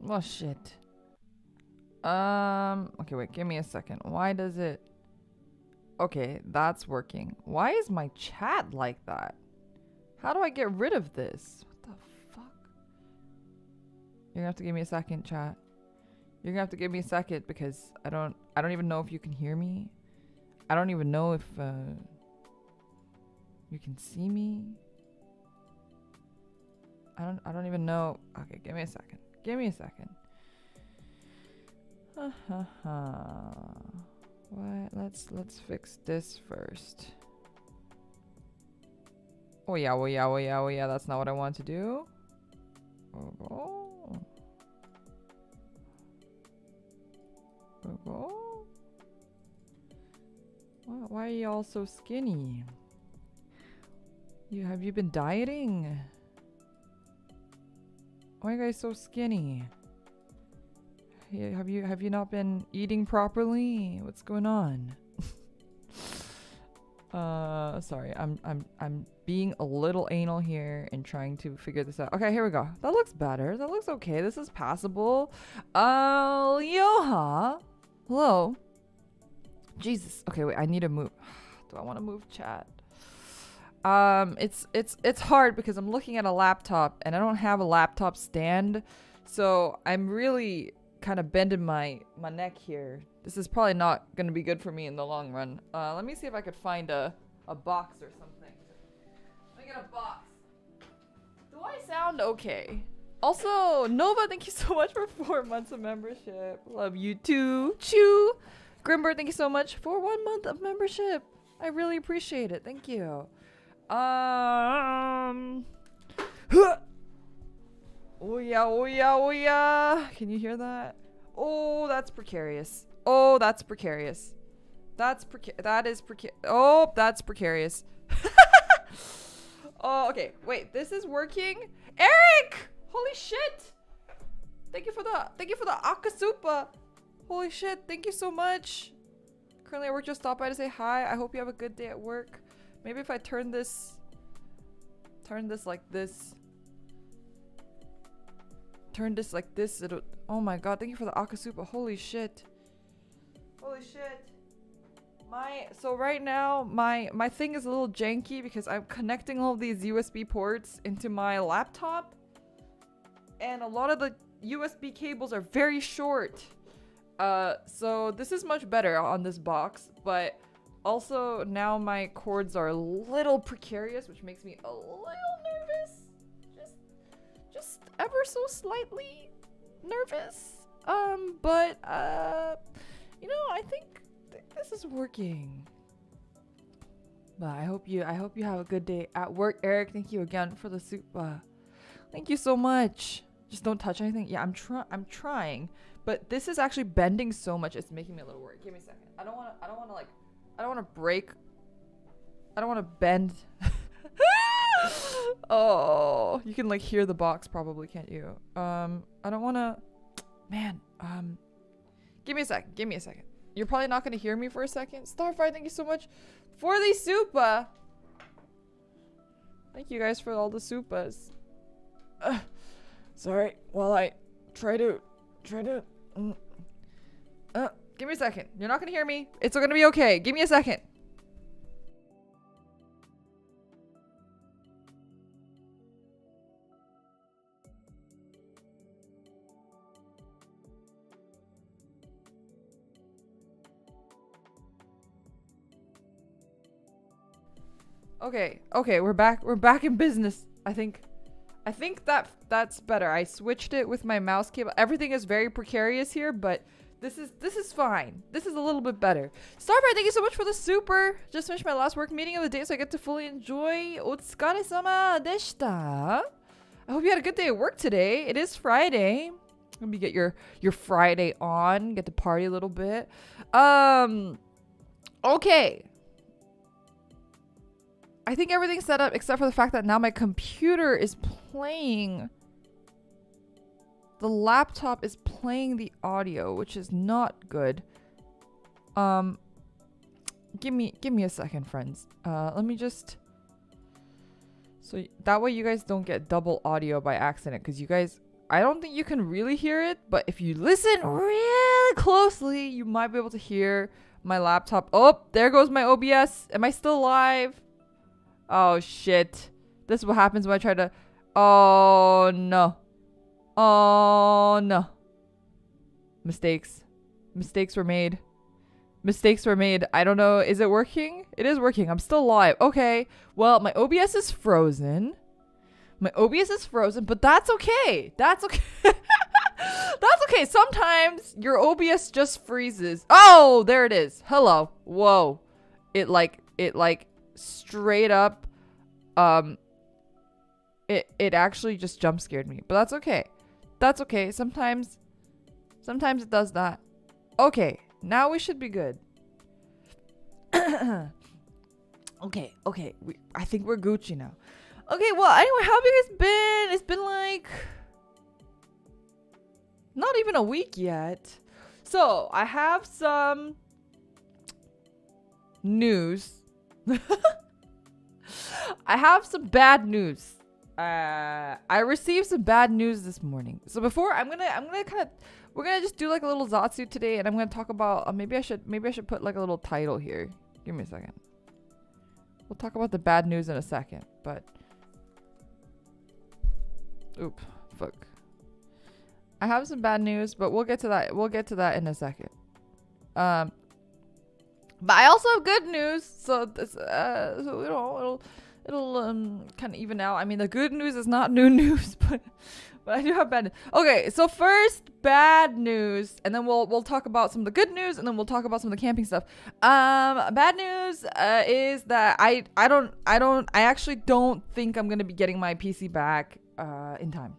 Oh shit. Okay, wait, give me a second. Why does it... Okay, that's working. Why is my chat like that? How do I get rid of this? What the fuck? You're gonna have to give me a second, chat. You're gonna have to give me a second because I don't even know if you can hear me. I don't even know if you can see me. I don't even know. Okay, give me a second. Give me a second. What? Let's fix this first. Oh yeah, oh yeah, oh yeah, oh yeah. That's not what I want to do. Oh. Oh. Why are you all so skinny? Have you been dieting? Why are you guys so skinny? Have you not been eating properly? What's going on? Sorry, I'm being a little anal here and trying to figure this out. Okay, here we go. That looks better. That looks okay. This is passable. Yoha. Hello. Jesus. Okay, wait. I need to move. Do I want to move chat? It's hard because I'm looking at a laptop and I don't have a laptop stand, so I'm really kind of bending my neck here. This is probably not going to be good for me in the long run. Let me see if I could find a box or something. Let me get a box. Do I sound okay? Also, Nova, thank you so much for 4 months of membership. Love you too. Chew. Grimber, thank you so much for 1 month of membership. I really appreciate it. Thank you. Oh yeah, oh yeah, oh yeah. Can you hear that? Oh, that's precarious. Oh, that's precarious. That is precarious. Oh, that's precarious. Oh, okay. Wait, this is working. Eric! Holy shit! Thank you for the akasupa. Holy shit, thank you so much. Currently at work, just stop by to say hi. I hope you have a good day at work. Maybe if I turn this like this. Turn this like this, it'll... Oh my god, thank you for the akasupa. Holy shit. Holy shit. So right now, my thing is a little janky because I'm connecting all of these USB ports into my laptop. And a lot of the USB cables are very short. So this is much better on this box, but also now my cords are a little precarious, which makes me a little nervous. Just ever so slightly nervous. But you know, I think this is working. But I hope you have a good day at work, Eric. Thank you again for the soup. Thank you so much. Just don't touch anything. Yeah, I'm trying, but this is actually bending so much. It's making me a little worried. Give me a second. I don't want to break. I don't want to bend. Oh, you can like hear the box probably, can't you? I don't want to, man. Give me a second. You're probably not going to hear me for a second. Starfire, thank you so much for the supa. Thank you guys for all the supas. Sorry, while I try to give me a second. You're not going to hear me. It's going to be okay. Give me a second. Okay, we're back in business. I think that's better. I switched it with my mouse cable. Everything is very precarious here, but this is fine. This is a little bit better. Starfire, thank you so much for the super. Just finished my last work meeting of the day, so I get to fully enjoy. Otsukaresama deshita. I hope you had a good day at work today. It is Friday. Let me get your Friday on. Get to party a little bit. Okay. I think everything's set up except for the fact that now my computer is playing. The laptop is playing the audio, which is not good. Give me a second, friends. Let me just... So that way you guys don't get double audio by accident, because you guys I don't think you can really hear it, but if you listen really closely, you might be able to hear my laptop. Oh, there goes my OBS. Am I still live? Oh, shit. This is what happens when I try to... Oh, no. Oh, no. Mistakes. Mistakes were made. Mistakes were made. I don't know. Is it working? It is working. I'm still live. Okay. Well, my OBS is frozen. My OBS is frozen, but that's okay. That's okay. That's okay. Sometimes your OBS just freezes. Oh, there it is. Hello. Whoa. It like straight up it actually just jump scared me. But that's okay. That's okay. Sometimes it does that. Okay. Now we should be good. Okay. I think we're Gucci now. Okay, well, anyway, how have you guys been? It's been like... not even a week yet. So, I have some... news. I have some bad news. I received some bad news this morning. So before, I'm gonna kind of... we're gonna just do like a little Zatsu today, and I'm gonna talk about... maybe I should put like a little title here. Give me a second. We'll talk about the bad news in a second, but... oop, fuck. I have some bad news, but we'll get to that. We'll get to that in a second. But I also have good news, so this, so you know, it'll kind of even out. I mean, the good news is not new news, but I do have bad news. Okay, so first bad news, and then we'll talk about some of the good news, and then we'll talk about some of the camping stuff. Bad news is that I actually don't think I'm gonna be getting my PC back in time.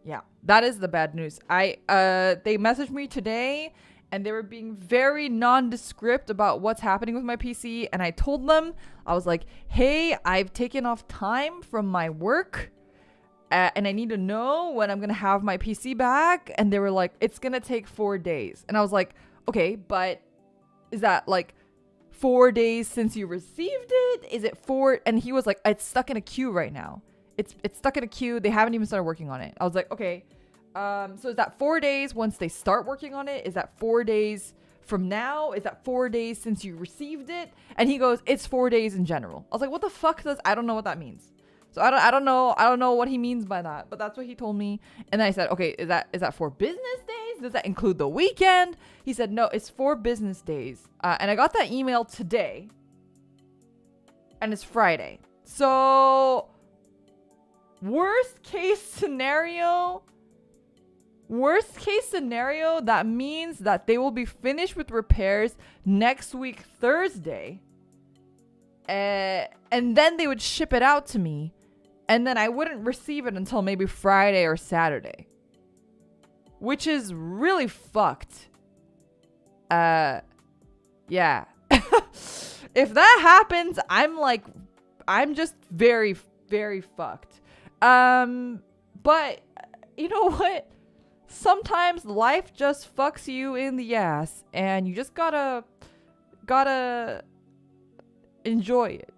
Yeah, that is the bad news. They messaged me today, and they were being very nondescript about what's happening with my PC, and I told them, I was like, hey, I've taken off time from my work, and I need to know when I'm gonna have my PC back. And they were like, it's gonna take 4 days. And I was like, okay, but is that like 4 days since you received it? Is it 4? And he was like, it's stuck in a queue right now. It's stuck in a queue. They haven't even started working on it. I was like, okay. So is that 4 days once they start working on it? Is that 4 days from now? Is that 4 days since you received it? And he goes, it's 4 days in general. I was like, what the fuck does... I don't know what that means. So I don't know what he means by that, but that's what he told me. And then I said, okay, is that 4 business days? Does that include the weekend? He said, no, it's 4 business days. And I got that email today, and it's Friday. So worst case scenario, that means that they will be finished with repairs next week, Thursday. And then they would ship it out to me. And then I wouldn't receive it until maybe Friday or Saturday. Which is really fucked. Yeah. If that happens, I'm just very, very fucked. But you know what? Sometimes life just fucks you in the ass, and you just gotta enjoy it.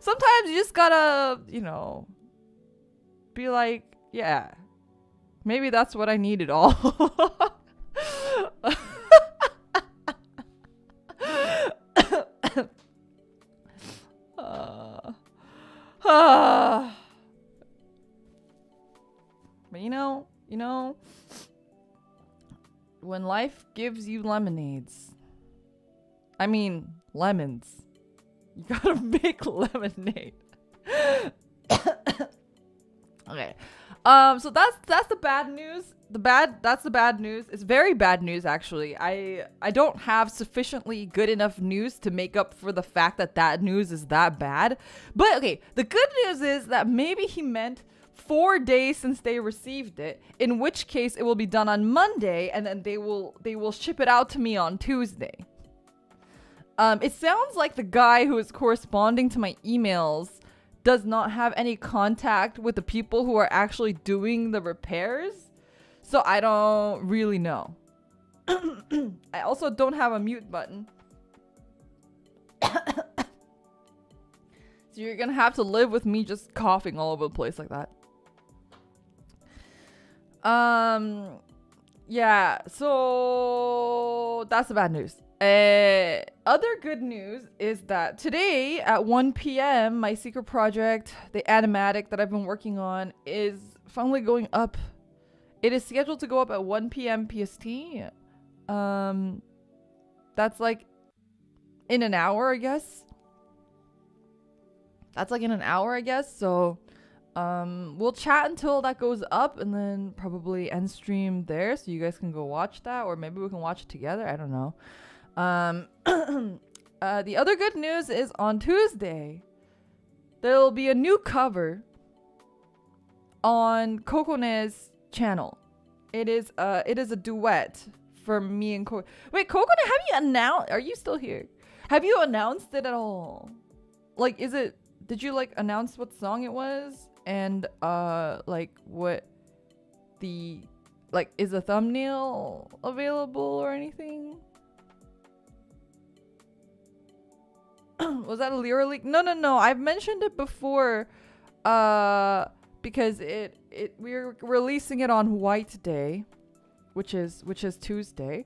Sometimes you just gotta, be like, yeah, maybe that's what I needed all. But when life gives you lemonades, I mean lemons, you gotta make lemonade. Okay. So that's the bad news. That's the bad news. It's very bad news, actually. I don't have sufficiently good enough news to make up for the fact that news is that bad. But okay, the good news is that maybe he meant 4 days since they received it, in which case it will be done on Monday, and then they will ship it out to me on Tuesday. It sounds like the guy who is corresponding to my emails does not have any contact with the people who are actually doing the repairs. So I don't really know. I also don't have a mute button. So you're gonna have to live with me just coughing all over the place like that. Yeah, so that's the bad news. Other good news is that today at 1 p.m. my secret project, the animatic that I've been working on, is finally going up. It is scheduled to go up at 1 p.m. PST. That's like in an hour, I guess. So we'll chat until that goes up and then probably end stream there so you guys can go watch that, or maybe we can watch it together. I don't know. The other good news is on Tuesday there'll be a new cover on Kokone's channel. It is a duet for me and Wait, Kokone, have you announced? Are you still here? Have you announced it at all? Like, did you like announce what song it was? And like what the is the thumbnail available or anything? Was that a Lyra leak? No. I've mentioned it before because we're releasing it on White Day, which is Tuesday.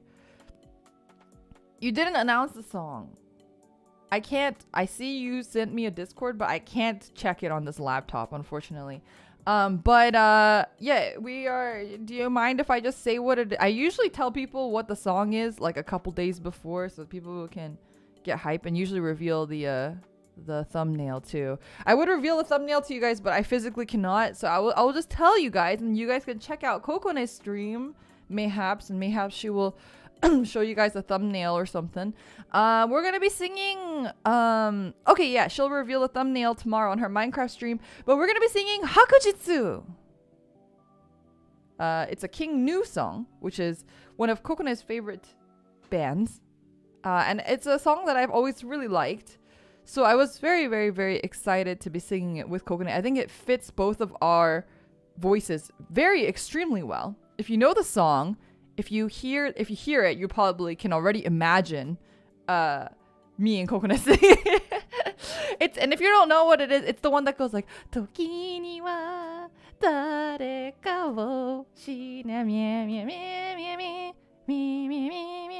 You didn't announce the song. I see you sent me a Discord, but I can't check it on this laptop, unfortunately. Yeah, do you mind if I just say what it is? I usually tell people what the song is like a couple days before so people can get hype, and usually reveal the thumbnail too. I would reveal the thumbnail to you guys, but I physically cannot, so I will just tell you guys, and you guys can check out Kokone's stream, mayhaps she will show you guys a thumbnail or something. We're gonna be singing okay, yeah, she'll reveal the thumbnail tomorrow on her Minecraft stream, but we're gonna be singing Hakujitsu. It's a King New song, which is one of Kokone's favorite bands, and it's a song that I've always really liked, so I was very, very, very excited to be singing it with Kokone. I think it fits both of our voices very extremely well. If you know the song, if you hear it, you probably can already imagine me and Kokone singing. And if you don't know what it is, it's the one that goes like Toki ni wa dareka wo shina mie mie mie mie mie mie mie mie mie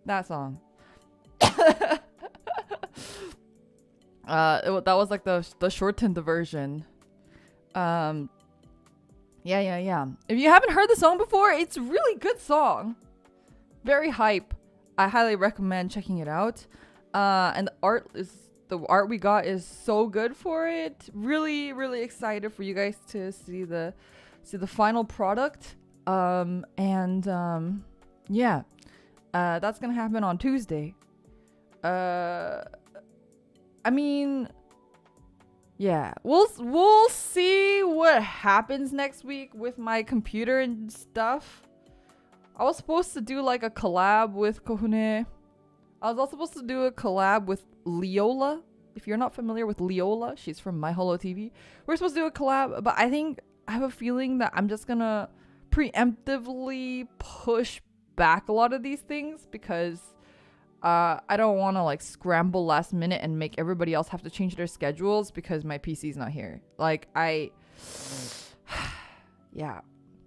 that song. That was like the shortened version. Yeah. If you haven't heard the song before, it's a really good song. Very hype. I highly recommend checking it out. And the art we got is so good for it. Really, really excited for you guys to see the final product. Yeah. That's gonna happen on Tuesday. I mean, yeah, we'll see what happens next week with my computer and stuff. I was supposed to do like a collab with Kohune. I was also supposed to do a collab with Leola. If you're not familiar with Leola, she's from My Holo TV. We're supposed to do a collab, but I have a feeling that I'm just gonna preemptively push back a lot of these things because I don't want to like scramble last minute and make everybody else have to change their schedules because my PC's not here. Like yeah,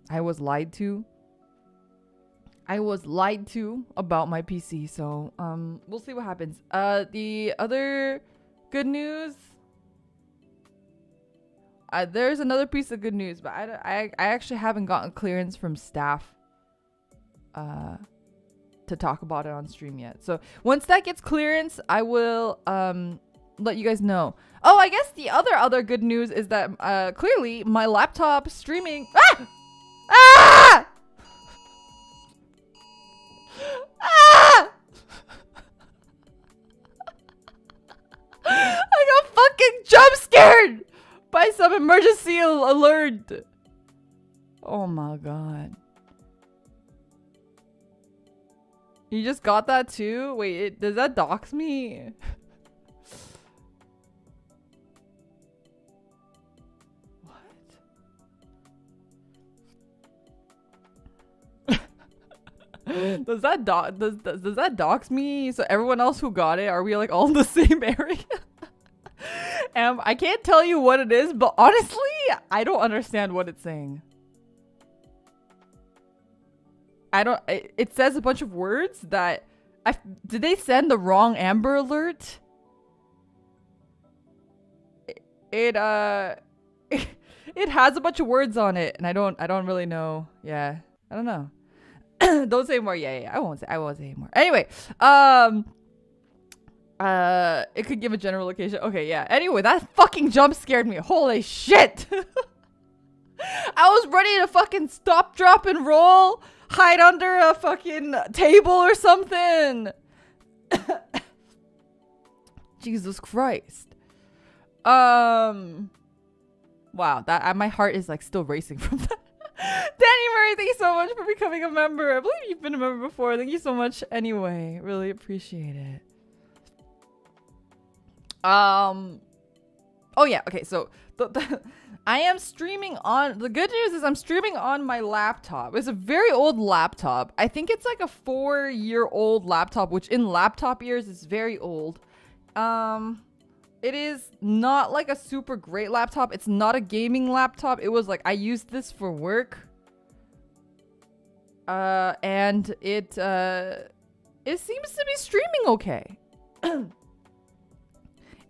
I was lied to. About my PC, so we'll see what happens. The other good news, there's another piece of good news, but I actually haven't gotten clearance from staff to talk about it on stream yet. So once that gets clearance, I will let you guys know. Oh, I guess the other good news is that clearly my laptop streaming ah! I got fucking jump scared by some emergency alert. Oh my god. You just got that too? Wait, does that dox me? Does that does that dox me? So everyone else who got it, are we like all in the same area? I can't tell you what it is, but honestly, I don't understand what it's saying. It says a bunch of words that did they send the wrong Amber Alert? It has a bunch of words on it, and I don't really know. Yeah, I don't know. Don't say more. Yeah, I won't say anymore. Anyway, it could give a general location. Okay, yeah. Anyway, that fucking jump scared me. Holy shit. I was ready to fucking stop, drop, and roll, hide under a fucking table or something. Jesus Christ. Wow, that my heart is like still racing from that. Danny Murray, thank you so much for becoming a member. I believe you've been a member before. Thank you so much anyway. Really appreciate it. Oh yeah, okay, so I am streaming on, the good news is I'm streaming on my laptop. It's a very old laptop. I think it's like a 4-year-old laptop, which in laptop years is very old. It is not like a super great laptop. It's not a gaming laptop. It was like, I used this for work. And it seems to be streaming okay.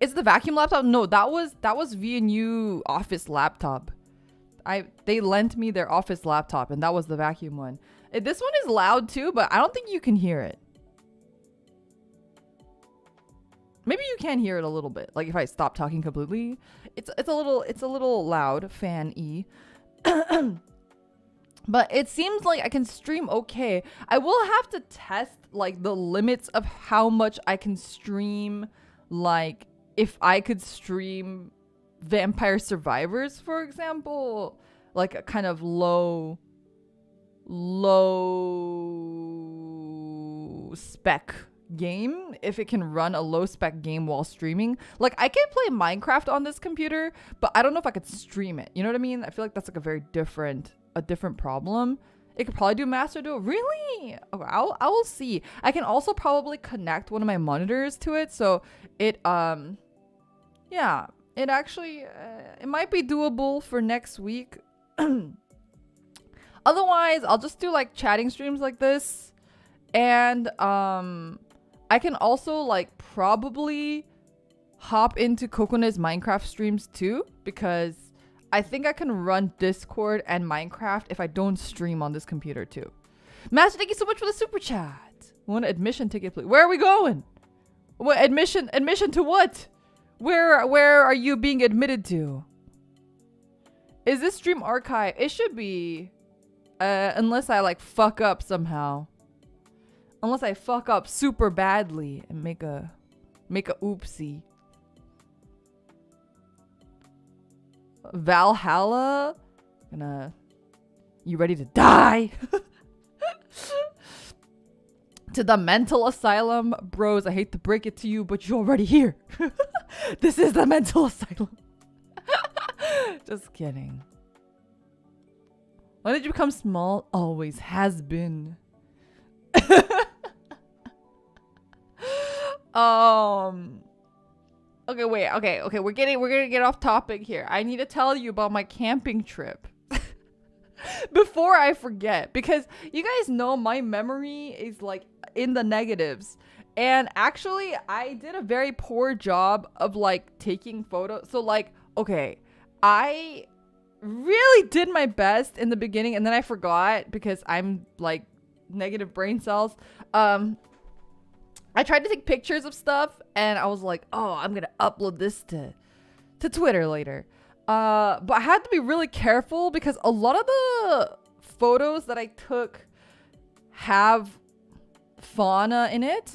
It's the vacuum laptop? No, that was VNU office laptop. They lent me their office laptop, and that was the vacuum one. This one is loud too, but I don't think you can hear it. Maybe you can hear it a little bit. Like if I stop talking completely, it's a little loud, fan-y. But it seems like I can stream okay. I will have to test like the limits of how much I can stream. Like if I could stream Vampire Survivors, for example, like a kind of low spec game, if it can run a low spec game while streaming. Like I can play Minecraft on this computer, but I don't know if I could stream it. You know what I mean? I feel like that's like a very different problem. It could probably do Master Duel. Really? Okay, I will see. I can also probably connect one of my monitors to it, so it yeah, it actually it might be doable for next week. Otherwise, I'll just do like chatting streams like this, and I can also like probably hop into Cocona's Minecraft streams too, because I think I can run Discord and Minecraft if I don't stream on this computer too. Master, thank you so much for the super chat. One admission ticket, please. Where are we going? What admission to what? Where are you being admitted to? Is this stream archive? It should be, unless I like fuck up somehow. Unless I fuck up super badly and make a oopsie. Valhalla? You ready to die? To the mental asylum. Bros, I hate to break it to you, but you're already here. This is the mental asylum. Just kidding. When did you become small? Always has been. Okay, wait. Okay. We're gonna get off topic here. I need to tell you about my camping trip before I forget, because you guys know my memory is like in the negatives, and actually I did a very poor job of like taking photos. So like, okay, I really did my best in the beginning, and then I forgot because I'm like negative brain cells. I tried to take pictures of stuff, and I was like, oh, I'm gonna upload this to Twitter later. But I had to be really careful because a lot of the photos that I took have fauna in it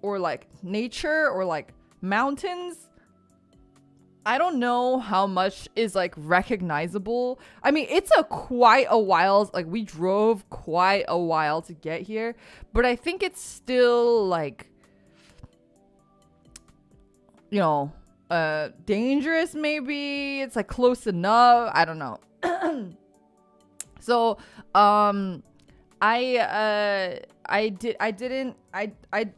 or like nature or like mountains. I don't know how much is like recognizable. I mean, it's quite a while. Like we drove quite a while to get here, but I think it's still like, you know, dangerous. Maybe it's like close enough. I don't know. So, I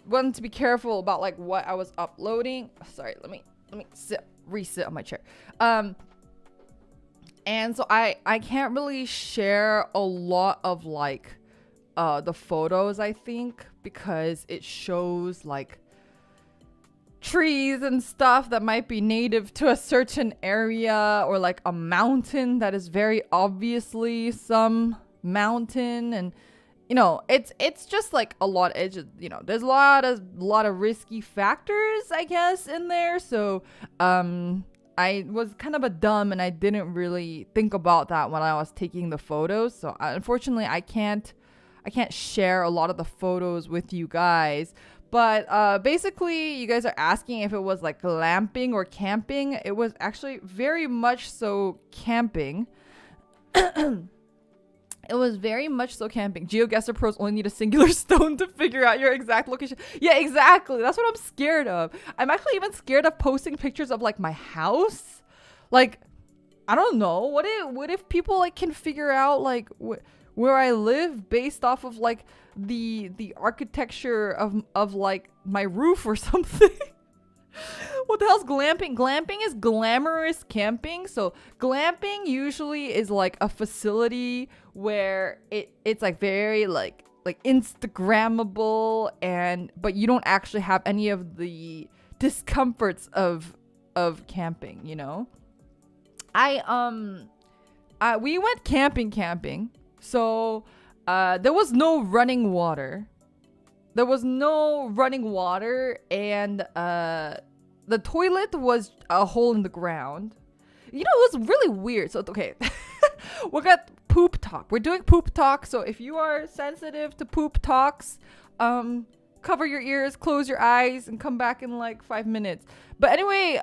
wanted to be careful about like what I was uploading. Sorry, let me resit on my chair. And so I can't really share a lot of like the photos, I think, because it shows like trees and stuff that might be native to a certain area, or like a mountain that is very obviously some mountain, and you know, it's just like a lot. It's just, you know, there's a lot of risky factors, I guess, in there. So I was kind of a dumb, and I didn't really think about that when I was taking the photos. So unfortunately, I can't share a lot of the photos with you guys. But basically, you guys are asking if it was like glamping or camping. It was actually very much so camping. It was very much so camping. GeoGuessr pros only need a singular stone to figure out your exact location. Yeah, exactly. That's what I'm scared of. I'm actually even scared of posting pictures of like my house. Like, I don't know. What if people like can figure out like where I live based off of like the architecture of like my roof or something? What the hell's glamping? Glamping is glamorous camping. So glamping usually is like a facility where it's like very like Instagrammable, but you don't actually have any of the discomforts of camping, you know? We went camping. So there was no running water. And the toilet was a hole in the ground. You know, it was really weird. So, okay. We got poop talk. We're doing poop talk. So if you are sensitive to poop talks, cover your ears, close your eyes, and come back in like 5 minutes. But anyway,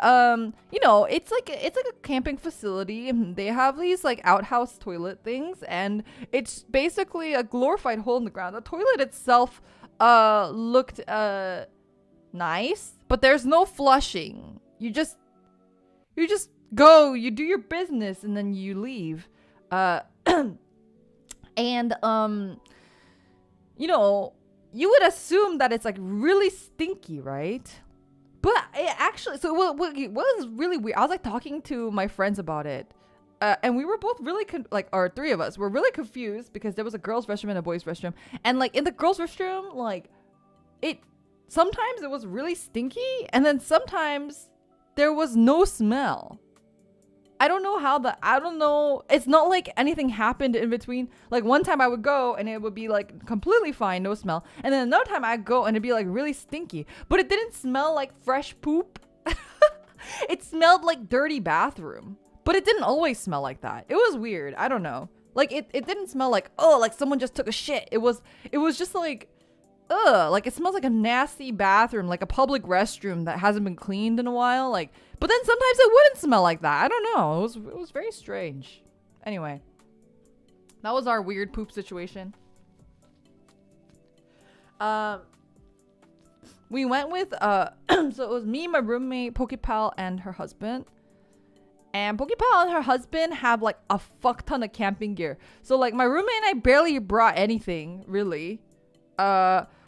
you know, it's like a camping facility. They have these like outhouse toilet things, and it's basically a glorified hole in the ground. The toilet itself looked nice, but there's no flushing. You just go, you do your business, and then you leave. And you know, you would assume that it's like really stinky, right? But it actually, so what was really weird, I was like talking to my friends about it, and we were both really or three of us were really confused, because there was a girls' restroom and a boys' restroom, and like in the girls' restroom, like sometimes it was really stinky, and then sometimes there was no smell. I don't know. It's not like anything happened in between. Like one time I would go and it would be like completely fine, no smell. And then another time I'd go and it'd be like really stinky. But it didn't smell like fresh poop. It smelled like dirty bathroom. But it didn't always smell like that. It was weird. I don't know. Like it didn't smell like, oh, like someone just took a shit. It was just like, like it smells like a nasty bathroom, like a public restroom that hasn't been cleaned in a while. Like, but then sometimes it wouldn't smell like that. I don't know. It was very strange. Anyway, that was our weird poop situation. We went with so it was me, my roommate, Pokepal, and her husband. And Pokepal and her husband have like a fuck ton of camping gear. So like my roommate and I barely brought anything, really.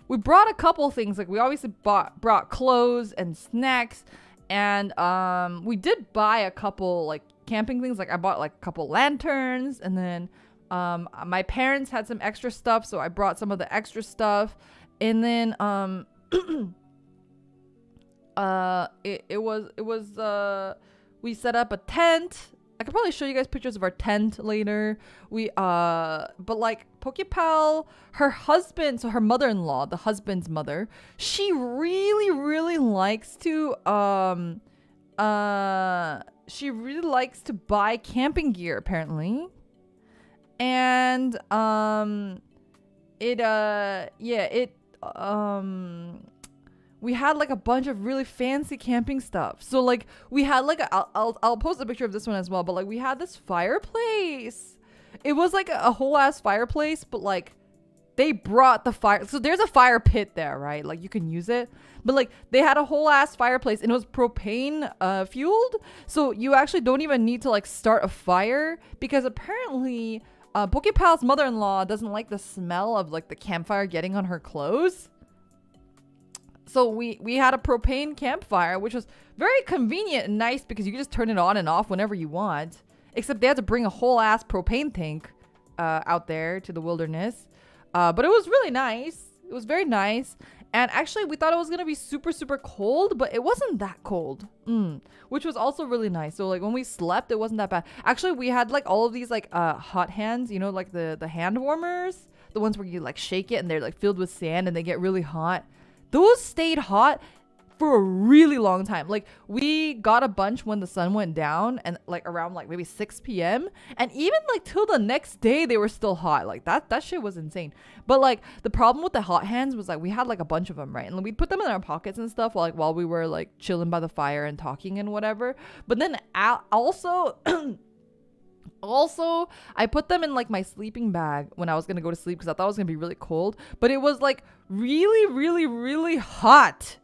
We brought a couple things. Like we obviously brought clothes and snacks, and we did buy a couple like camping things. Like I bought like a couple lanterns, and then my parents had some extra stuff, so I brought some of the extra stuff. And then we set up a tent. I could probably show you guys pictures of our tent later. But like Pokepal, her husband, so her mother-in-law, the husband's mother, she really, really likes to buy camping gear, apparently. And we had like a bunch of really fancy camping stuff. So like we had like I'll post a picture of this one as well, but like we had this fireplace. It was like a whole ass fireplace, but like they brought the fire. So there's a fire pit there, right? Like you can use it, but like they had a whole ass fireplace, and it was propane fueled. So you actually don't even need to like start a fire, because apparently Pokepal's mother-in-law doesn't like the smell of like the campfire getting on her clothes. So we had a propane campfire, which was very convenient and nice because you can just turn it on and off whenever you want. Except they had to bring a whole ass propane tank out there to the wilderness. But it was really nice. It was very nice. And actually, we thought it was going to be super, super cold, but it wasn't that cold. Which was also really nice. So like when we slept, it wasn't that bad. Actually, we had like all of these like hot hands, you know, like the hand warmers. The ones where you like shake it and they're like filled with sand and they get really hot. Those stayed hot for a really long time. Like we got a bunch when the sun went down and like around like maybe 6 p.m. and even like till the next day they were still hot. Like that shit was insane. But like the problem with the hot hands was like we had like a bunch of them, right? And we'd put them in our pockets and stuff while we were like chilling by the fire and talking and whatever. But then also also, I put them in like my sleeping bag when I was gonna go to sleep because I thought it was gonna be really cold. But it was like really, really, really hot.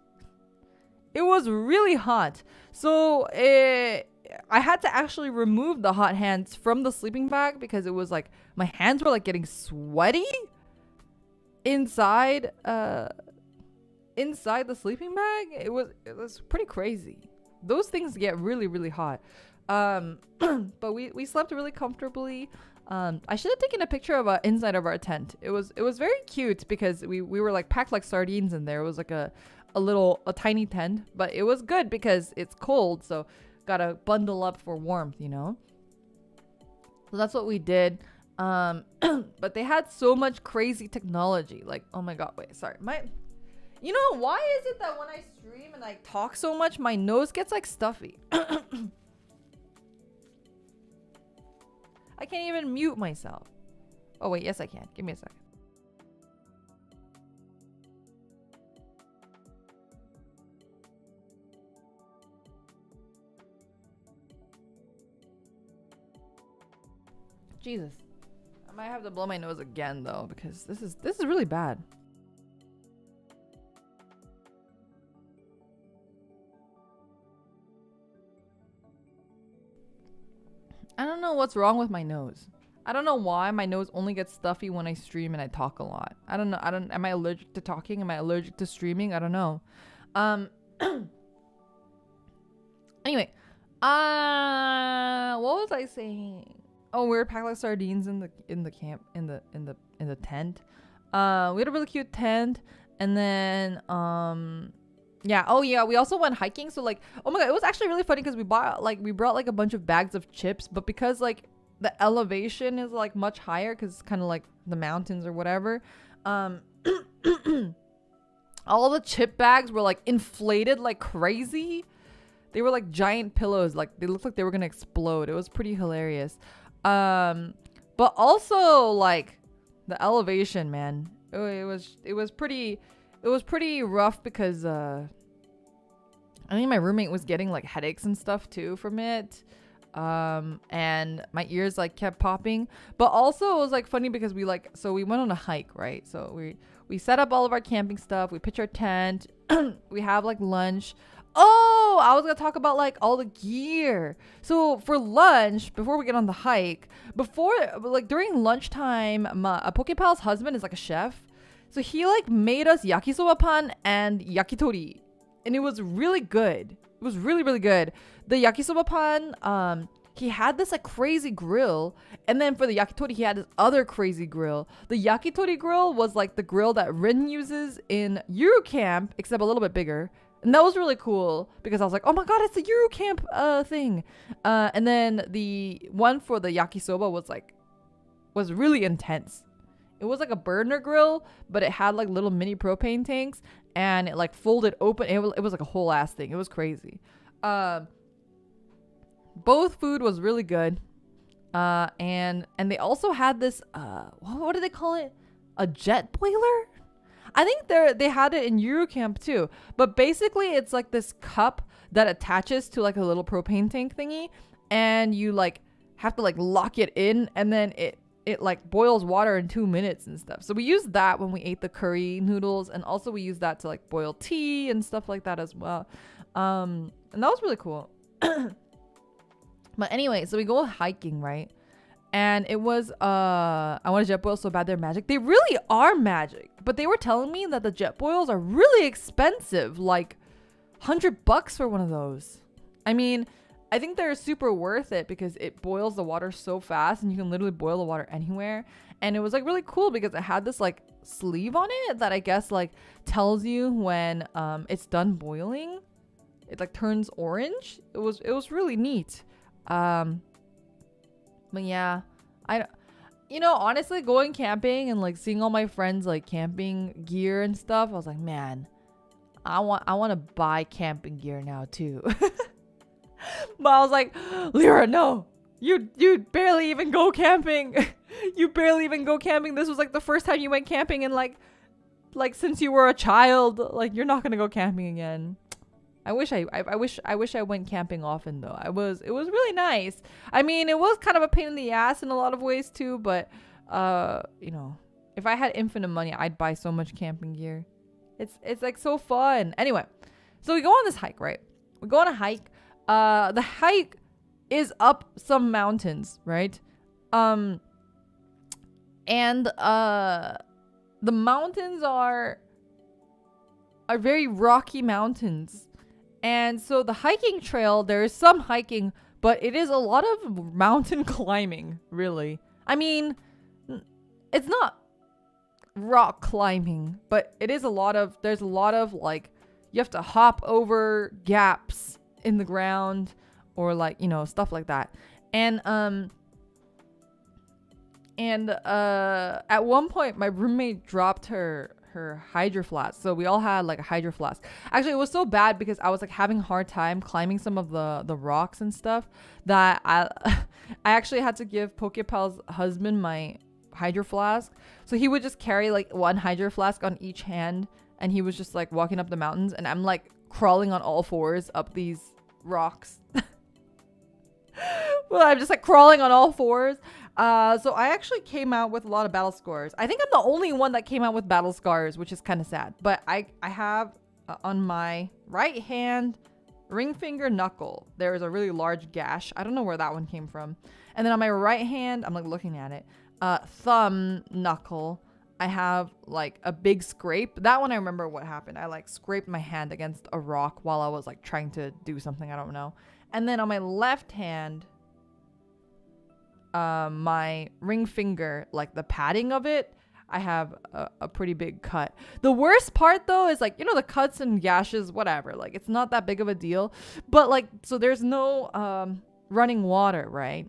It was really hot. So I had to actually remove the hot hands from the sleeping bag because it was like my hands were like getting sweaty inside the sleeping bag. It was pretty crazy. Those things get really, really hot. But we slept really comfortably. I should have taken a picture of inside of our tent. It was very cute because we were like packed like sardines in there. It was like a tiny tent, but it was good because it's cold, so gotta bundle up for warmth, you know. So that's what we did. But they had so much crazy technology. Like, oh my god, wait, sorry, you know, why is it that when I stream and I talk so much, my nose gets like stuffy? I can't even mute myself. Oh wait, yes I can. Give me a second. Jesus. I might have to blow my nose again though, because this is really bad. I don't know what's wrong with my nose. I don't know why my nose only gets stuffy when I stream and I talk a lot. I don't know. Am I allergic to talking? Am I allergic to streaming? I don't know. Anyway, what was I saying? Oh, we were packed like sardines in the camp in the tent. We had a really cute tent, and then yeah. Oh yeah. We also went hiking. So like, oh my god, it was actually really funny because we brought like a bunch of bags of chips, but because like the elevation is like much higher because it's kind of like the mountains or whatever. All the chip bags were like inflated like crazy. They were like giant pillows. Like they looked like they were gonna explode. It was pretty hilarious. But also like the elevation, man. It was pretty rough because I think my roommate was getting like headaches and stuff too from it. And my ears like kept popping. But also it was like funny because we went on a hike, right? So we set up all of our camping stuff, we pitch our tent, we have like lunch. Oh, I was gonna talk about like all the gear. So for lunch, before we get on the hike, during lunchtime, Pokepal's husband is like a chef. So he like made us yakisoba pan and yakitori. And it was really good. It was really, really good. The yakisoba pan, he had this like crazy grill. And then for the yakitori, he had this other crazy grill. The yakitori grill was like the grill that Rin uses in Yuru Camp, except a little bit bigger. And that was really cool because I was like, oh my god, it's a Yuru Camp thing. And then the one for the yakisoba was really intense. It was like a burner grill, but it had like little mini propane tanks and it like folded open. It was like a whole ass thing. It was crazy. Both food was really good. And they also had this, what do they call it? A jet boiler? I think they had it in Yuru Camp too. But basically it's like this cup that attaches to like a little propane tank thingy. And you like have to like lock it in and then it like boils water in 2 minutes and stuff. So we used that when we ate the curry noodles, and also we used that to like boil tea and stuff like that as well. And that was really cool. But anyway, so we go hiking, right? And it was I wanted jet boils so bad they're magic. They really are magic. But they were telling me that the jet boils are really expensive, like $100 for one of those. I mean, I think they're super worth it because it boils the water so fast and you can literally boil the water anywhere. And it was like really cool because it had this like sleeve on it that I guess like tells you when it's done boiling. It like turns orange. It was really neat. But yeah, honestly, going camping and like seeing all my friends like camping gear and stuff, I was like, man, I want to buy camping gear now too. But I was like, Lyra, no, you barely even go camping. You barely even go camping. This was like the first time you went camping in like since you were a child. Like you're not gonna go camping again. I wish I went camping often though. It was really nice. I mean, it was kind of a pain in the ass in a lot of ways too, but if I had infinite money, I'd buy so much camping gear. It's like so fun. Anyway, so we go on this hike, right? We go on a hike. The hike is up some mountains, right? And the mountains are very rocky mountains. And so the hiking trail, there is some hiking, but it is a lot of mountain climbing, really. I mean, it's not rock climbing, but it is there's a lot of like, you have to hop over gaps in the ground or like, stuff like that. And at one point my roommate dropped her hydro flask, so we all had like a hydro flask. Actually, it was so bad because I was like having a hard time climbing some of the rocks and stuff that I actually had to give Pokepal's husband my hydro flask, so he would just carry like one hydro flask on each hand, and he was just like walking up the mountains, and I'm like crawling on all fours up these rocks. Well, I'm just like crawling on all fours. So I actually came out with a lot of battle scars. I think I'm the only one that came out with battle scars, which is kind of sad. But I have on my right hand ring finger knuckle, there is a really large gash. I don't know where that one came from. And then on my right hand, I'm like looking at it, thumb knuckle, I have like a big scrape. That one I remember what happened. I like scraped my hand against a rock while I was like trying to do something. I don't know. And then on my left hand, my ring finger, like the padding of it, I have a pretty big cut. The worst part though is like, the cuts and gashes, whatever, like it's not that big of a deal, but like, so there's no running water, right?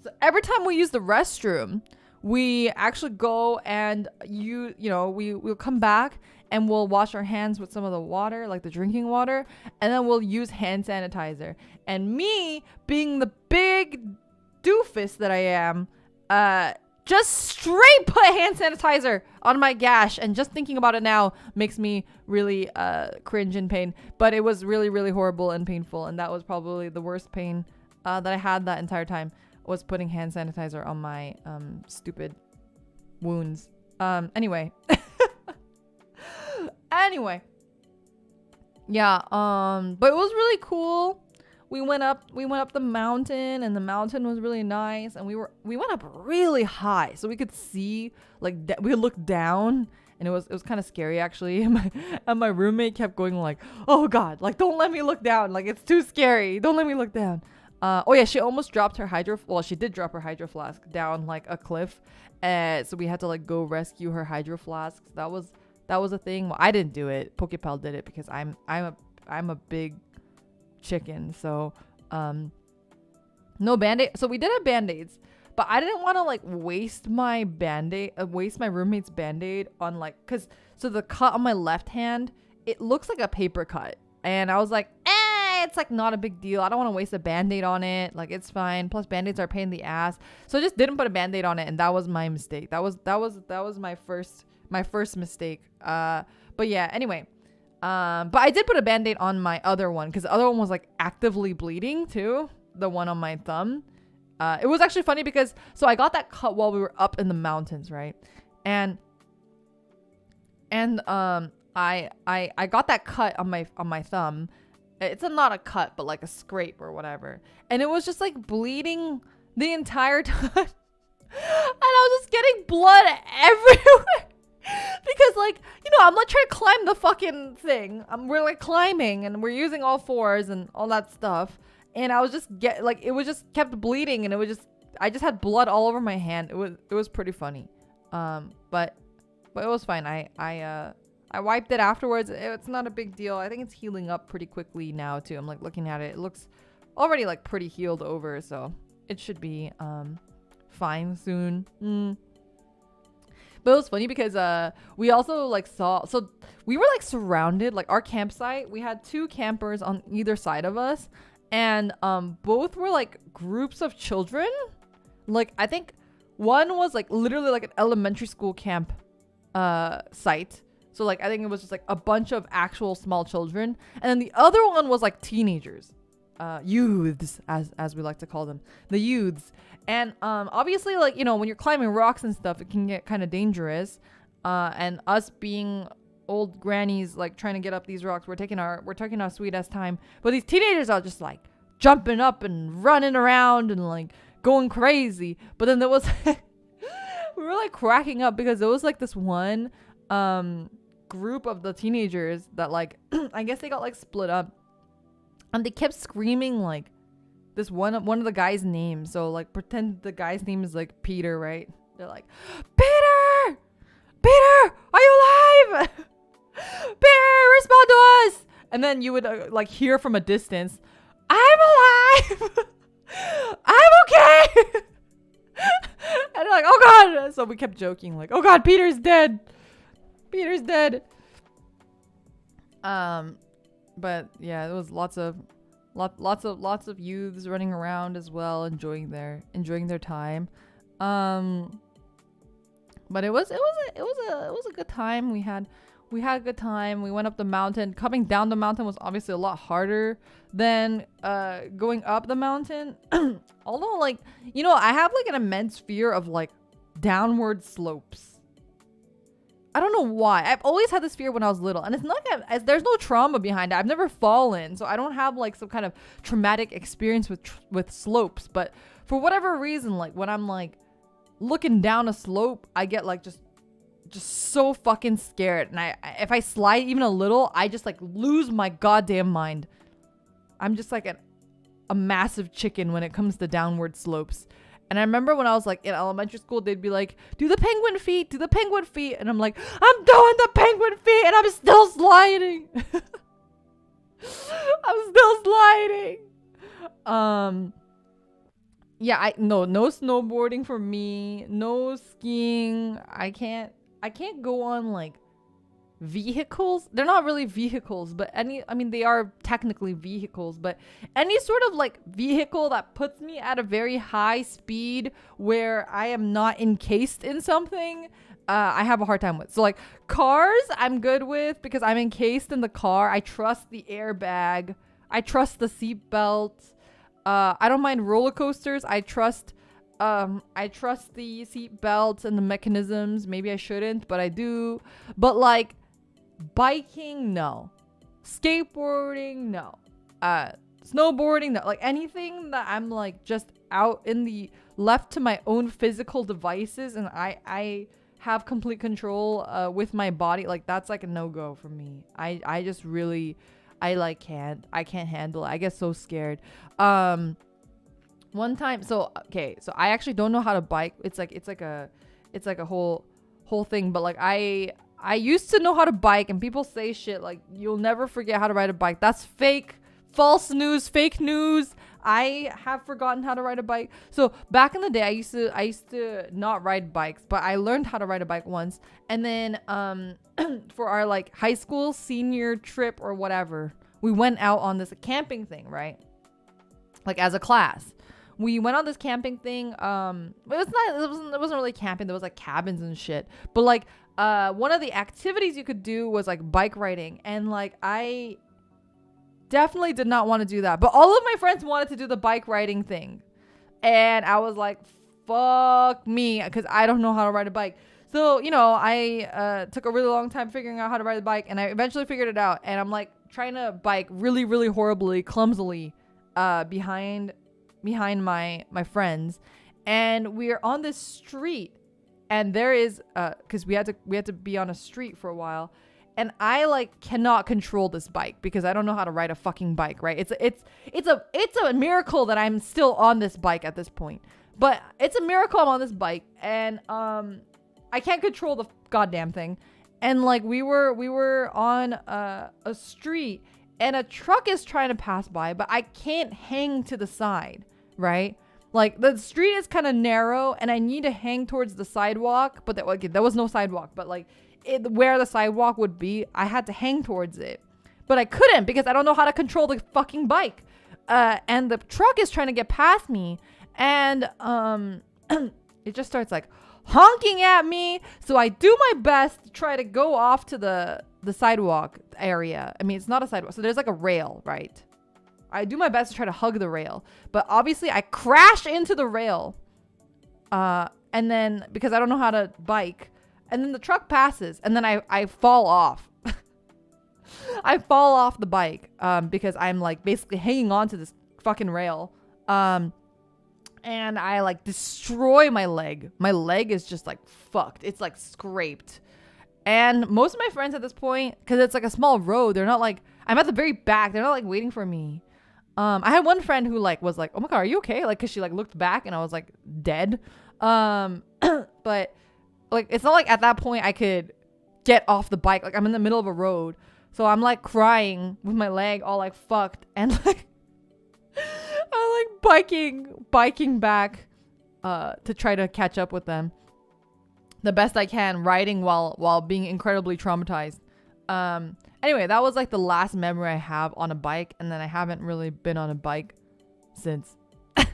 So every time we use the restroom, we actually go and we'll come back and we'll wash our hands with some of the water, like the drinking water, and then we'll use hand sanitizer. And me being the big doofus that I am, just straight put hand sanitizer on my gash, and just thinking about it now makes me really cringe in pain. But it was really, really horrible and painful, and that was probably the worst pain that I had that entire time, was putting hand sanitizer on my stupid wounds. Anyway. Yeah, but it was really cool. We went up the mountain, and the mountain was really nice, and we went up really high, so we could see, like, we looked down, and it was kind of scary actually. And my roommate kept going like, "Oh God, like don't let me look down, like it's too scary. Don't let me look down." Oh yeah, she almost dropped her she did drop her hydro flask down like a cliff, so we had to like go rescue her hydro flasks. That was a thing. Well, I didn't do it. Pokepal did it because I'm a big chicken. So no band-aid. So we did have band-aids, but I didn't want to like waste my roommate's band-aid on like, so the cut on my left hand, it looks like a paper cut, and I was like, it's like not a big deal. I don't want to waste a band-aid on it. Like it's fine. Plus band-aids are a pain in the ass. So I just didn't put a band-aid on it, and that was my mistake. That was my first mistake. But yeah, anyway. But I did put a band-aid on my other one, because the other one was like actively bleeding too. The one on my thumb. It was actually funny because, so I got that cut while we were up in the mountains, right? And I got that cut on my thumb. It's not a cut, but like a scrape or whatever. And it was just like bleeding the entire time. And I was just getting blood everywhere. Because, like, you know, I'm like trying to climb the fucking thing. We're like climbing and we're using all fours and all that stuff. And I was just it was just kept bleeding, and I just had blood all over my hand. It was pretty funny. But it was fine. I wiped it afterwards. It's not a big deal. I think it's healing up pretty quickly now too. I'm like looking at it. It looks already like pretty healed over, so it should be fine soon. But it was funny because we also like so we were like surrounded, like our campsite, we had 2 campers on either side of us, and both were like groups of children. Like I think one was like literally like an elementary school camp site. So like I think it was just like a bunch of actual small children, and then the other one was like teenagers, youths as we like to call them, the youths. And obviously, like, you know, when you're climbing rocks and stuff, it can get kind of dangerous. And us being old grannies, like trying to get up these rocks, we're taking our sweet ass time. But these teenagers are just like jumping up and running around and like going crazy. But then there was we were like cracking up because there was like this one group of the teenagers that like I guess they got like split up, and they kept screaming like this one of the guys' names. So like pretend the guy's name is like Peter, right? They're like, Peter, are you alive? Peter, respond to us. And then you would like hear from a distance, I'm alive. I'm okay. And they're like, oh god. So we kept joking like, oh god, Peter's dead. But yeah, there was lots of youths running around as well, enjoying their time. But it was a good time. We had a good time. We went up the mountain. Coming down the mountain was obviously a lot harder than going up the mountain. Although, like, you know, I have like an immense fear of like downward slopes. I don't know why. I've always had this fear when I was little, and it's not like there's no trauma behind it. I've never fallen, so I don't have like some kind of traumatic experience with slopes. But for whatever reason, like when I'm like looking down a slope, I get like just so fucking scared, and if I slide even a little, I just like lose my goddamn mind. I'm just like a massive chicken when it comes to downward slopes. And I remember when I was like in elementary school, they'd be like, do the penguin feet. And I'm like, I'm doing the penguin feet and I'm still sliding. Yeah, no snowboarding for me. No skiing. I can't go on like vehicles. They're not really vehicles, but they are technically vehicles, but any sort of like vehicle that puts me at a very high speed where I am not encased in something, I have a hard time with. So like cars I'm good with because I'm encased in the car. I trust the airbag, I trust the seat belt. I don't mind roller coasters. I trust the seat belts and the mechanisms. Maybe I shouldn't, but I do. But like biking, no. Skateboarding, no. Snowboarding, no. Like anything that I'm like just out in the left to my own physical devices and I have complete control with my body, like that's like a no-go for me. I just really I can't handle it. I get so scared. One time, so I actually don't know how to bike. It's like a whole thing, but like I used to know how to bike, and people say shit like you'll never forget how to ride a bike. That's fake. False news, fake news. I have forgotten how to ride a bike. So back in the day, I used to not ride bikes, but I learned how to ride a bike once. And then for our like high school senior trip or whatever, we went out on this camping thing, right? Like as a class. We went on this camping thing. It wasn't really camping. There was like cabins and shit. But like one of the activities you could do was like bike riding, and like I definitely did not want to do that, but all of my friends wanted to do the bike riding thing, and I was like, fuck me, because I don't know how to ride a bike. So, you know, I took a really long time figuring out how to ride a bike, and I eventually figured it out, and I'm like trying to bike really, really horribly, clumsily behind behind my friends, and we're on this street, and there is because we had to be on a street for a while, and I like cannot control this bike because I don't know how to ride a fucking bike, right? It's a miracle that I'm still on this bike at this point. But it's a miracle I'm on this bike, and I can't control the goddamn thing. And like we were on a street, and a truck is trying to pass by, but I can't hang to the side, right? Like the street is kind of narrow, and I need to hang towards the sidewalk, but there was no sidewalk. But like where the sidewalk would be, I had to hang towards it, but I couldn't because I don't know how to control the fucking bike. And the truck is trying to get past me. And it just starts like honking at me. So I do my best to try to go off to the sidewalk area. I mean, it's not a sidewalk. So there's like a rail, right? I do my best to try to hug the rail. But obviously I crash into the rail. And then because I don't know how to bike. And then the truck passes. And then I fall off. I fall off the bike because I'm like basically hanging on to this fucking rail. And I like destroy my leg. My leg is just like fucked. It's like scraped. And most of my friends at this point, because it's like a small road, they're not like, I'm at the very back. They're not like waiting for me. I had one friend who like was like, oh my God, are you okay? Like, cause she like looked back and I was like dead. But like, it's not like at that point I could get off the bike. Like I'm in the middle of a road. So I'm like crying with my leg all like fucked. And like, I'm like biking back to try to catch up with them the best I can, riding while being incredibly traumatized. Anyway, that was like the last memory I have on a bike, and then I haven't really been on a bike since. I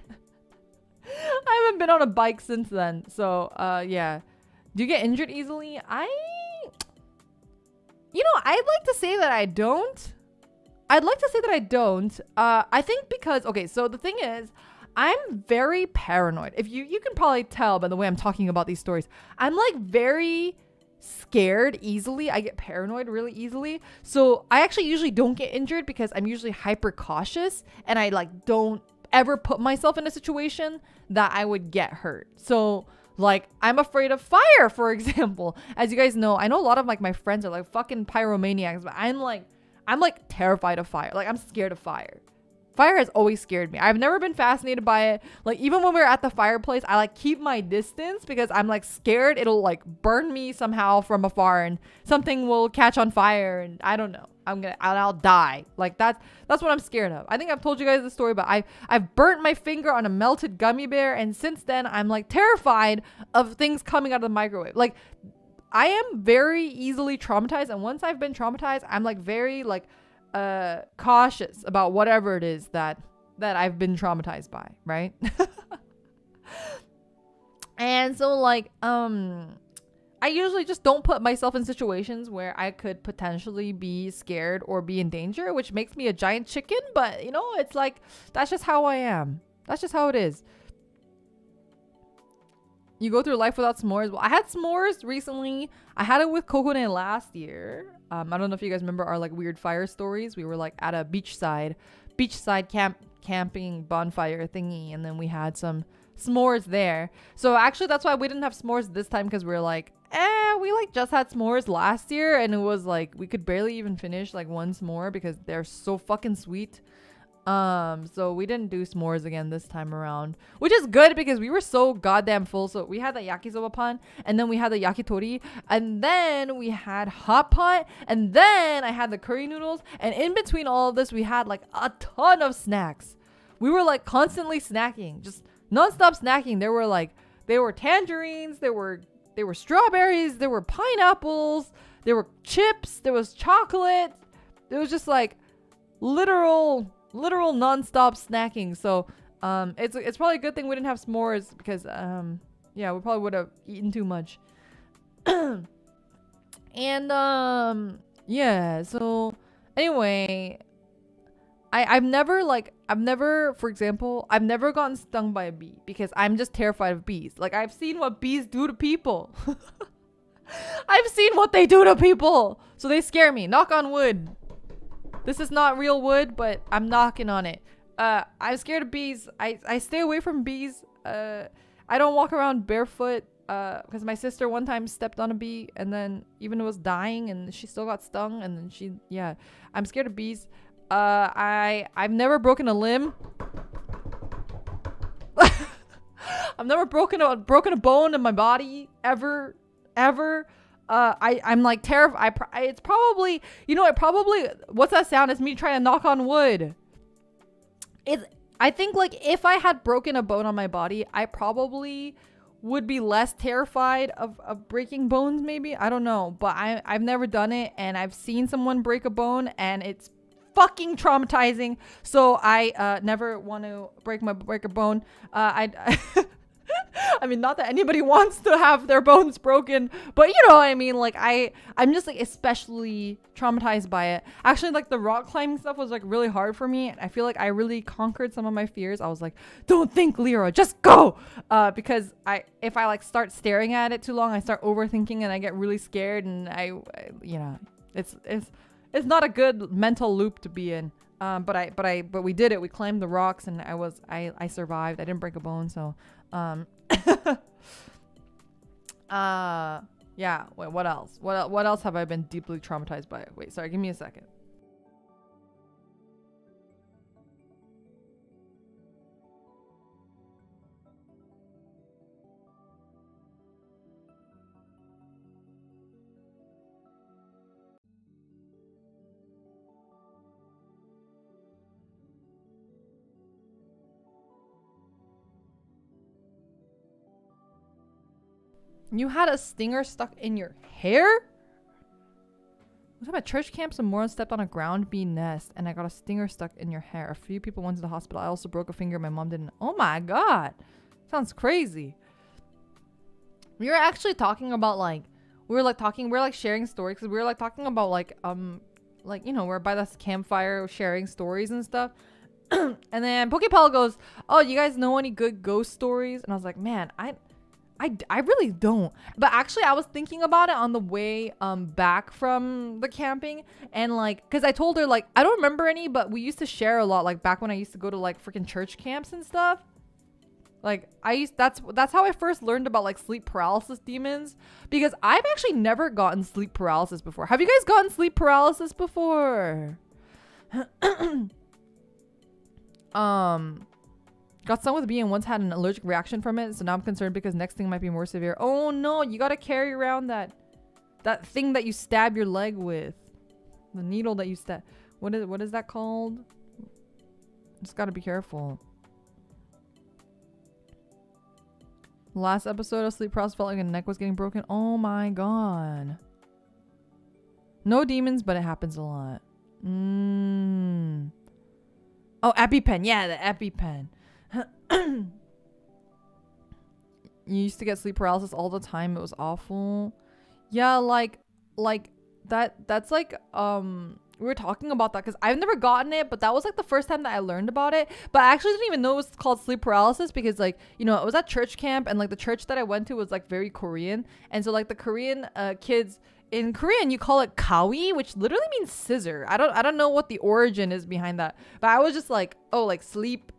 haven't been on a bike since then. So yeah. Do you get injured easily? I'd like to say that I don't. I think because, okay, so the thing is, I'm very paranoid. If you can probably tell by the way I'm talking about these stories, I'm like very scared easily. I get paranoid really easily. So I actually usually don't get injured because I'm usually hyper cautious, and I like don't ever put myself in a situation that I would get hurt. So like I'm afraid of fire, for example. As you guys know, I know a lot of like my friends are like fucking pyromaniacs, but I'm like terrified of fire. Like I'm scared of fire. Fire has always scared me. I've never been fascinated by it. Like even when we're at the fireplace, I like keep my distance because I'm like scared it'll like burn me somehow from afar and something will catch on fire and I don't know. I'll die. Like that's what I'm scared of. I think I've told you guys the story, but I've burnt my finger on a melted gummy bear, and since then I'm like terrified of things coming out of the microwave. Like I am very easily traumatized, and once I've been traumatized, I'm like very like cautious about whatever it is that I've been traumatized by, right? And so like I usually just don't put myself in situations where I could potentially be scared or be in danger, which makes me a giant chicken, but you know, it's like that's just how I am. That's just how it is. You go through life without s'mores. Well, I had s'mores recently. I had it with coconut last year. I don't know if you guys remember our like weird fire stories. We were like at a beachside camping bonfire thingy, and then we had some s'mores there. So actually that's why we didn't have s'mores this time, because we were like, we like just had s'mores last year, and it was like we could barely even finish like one s'more because they're so fucking sweet. So we didn't do s'mores again this time around, which is good because we were so goddamn full. So we had the yakisoba pan, and then we had the yakitori, and then we had hot pot, and then I had the curry noodles, and in between all of this we had like a ton of snacks. We were like constantly snacking, just non-stop snacking. There were tangerines, there were strawberries, there were pineapples, there were chips, there was chocolate. It was just like literal non-stop snacking. So it's probably a good thing we didn't have s'mores, because yeah, we probably would have eaten too much. And yeah, so anyway, I've never, for example, I've never gotten stung by a bee because I'm just terrified of bees. Like I've seen what bees do to people. I've seen what they do to people, so they scare me. Knock on wood. This is not real wood, but I'm knocking on it. I'm scared of bees. I stay away from bees. I don't walk around barefoot because my sister one time stepped on a bee and then even it was dying and she still got stung and then yeah, I'm scared of bees. I've never broken a limb. I've never broken a bone in my body ever. I'm like terrified. It's probably, what's that sound? It's me trying to knock on wood. I think like if I had broken a bone on my body, I probably would be less terrified of breaking bones, maybe. I don't know, but I've never done it and I've seen someone break a bone and it's fucking traumatizing. So I never want to break a bone. I mean, not that anybody wants to have their bones broken, but you know what I mean? Like I'm just like especially traumatized by it. Actually, like the rock climbing stuff was like really hard for me. And I feel like I really conquered some of my fears. I was like, don't think, Lyra, just go. Because if I like start staring at it too long, I start overthinking and I get really scared and it's not a good mental loop to be in. But we did it. We climbed the rocks and I survived. I didn't break a bone. So, yeah. Wait, what else? What else have I been deeply traumatized by? Wait, sorry. Give me a second. You had a stinger stuck in your hair? Was at church camp, some moron stepped on a ground bee nest and I got a stinger stuck in your hair. A few people went to the hospital. I also broke a finger. My mom didn't. Oh my god. Sounds crazy. We were actually talking about like, we were sharing stories because we were like talking about we're by this campfire sharing stories and stuff. And then Pokepal goes, oh, you guys know any good ghost stories? And I was like, man, I really don't. But actually I was thinking about it on the way back from the camping and like because I told her like I don't remember any, but we used to share a lot like back when I used to go to like freaking church camps and stuff. Like that's how I first learned about like sleep paralysis demons, because I've actually never gotten sleep paralysis before. Have you guys gotten sleep paralysis before? Got stung with a bee and once had an allergic reaction from it, so now I'm concerned because next thing might be more severe. Oh no, you gotta carry around that thing that you stab your leg with. The needle that you stab. What is that called? Just gotta be careful. Last episode of sleep paralysis felt like a neck was getting broken. Oh my god. No demons, but it happens a lot. Oh, EpiPen. Yeah, the EpiPen. You used to get sleep paralysis all the time. It was awful. Yeah, like that's like we were talking about that because I've never gotten it, but that was like the first time that I learned about it. But I actually didn't even know it was called sleep paralysis because like, it was at church camp and like the church that I went to was like very Korean. And so like the Korean kids, in Korean you call it kawi, which literally means scissor. I don't know what the origin is behind that. But I was just like, oh, like sleep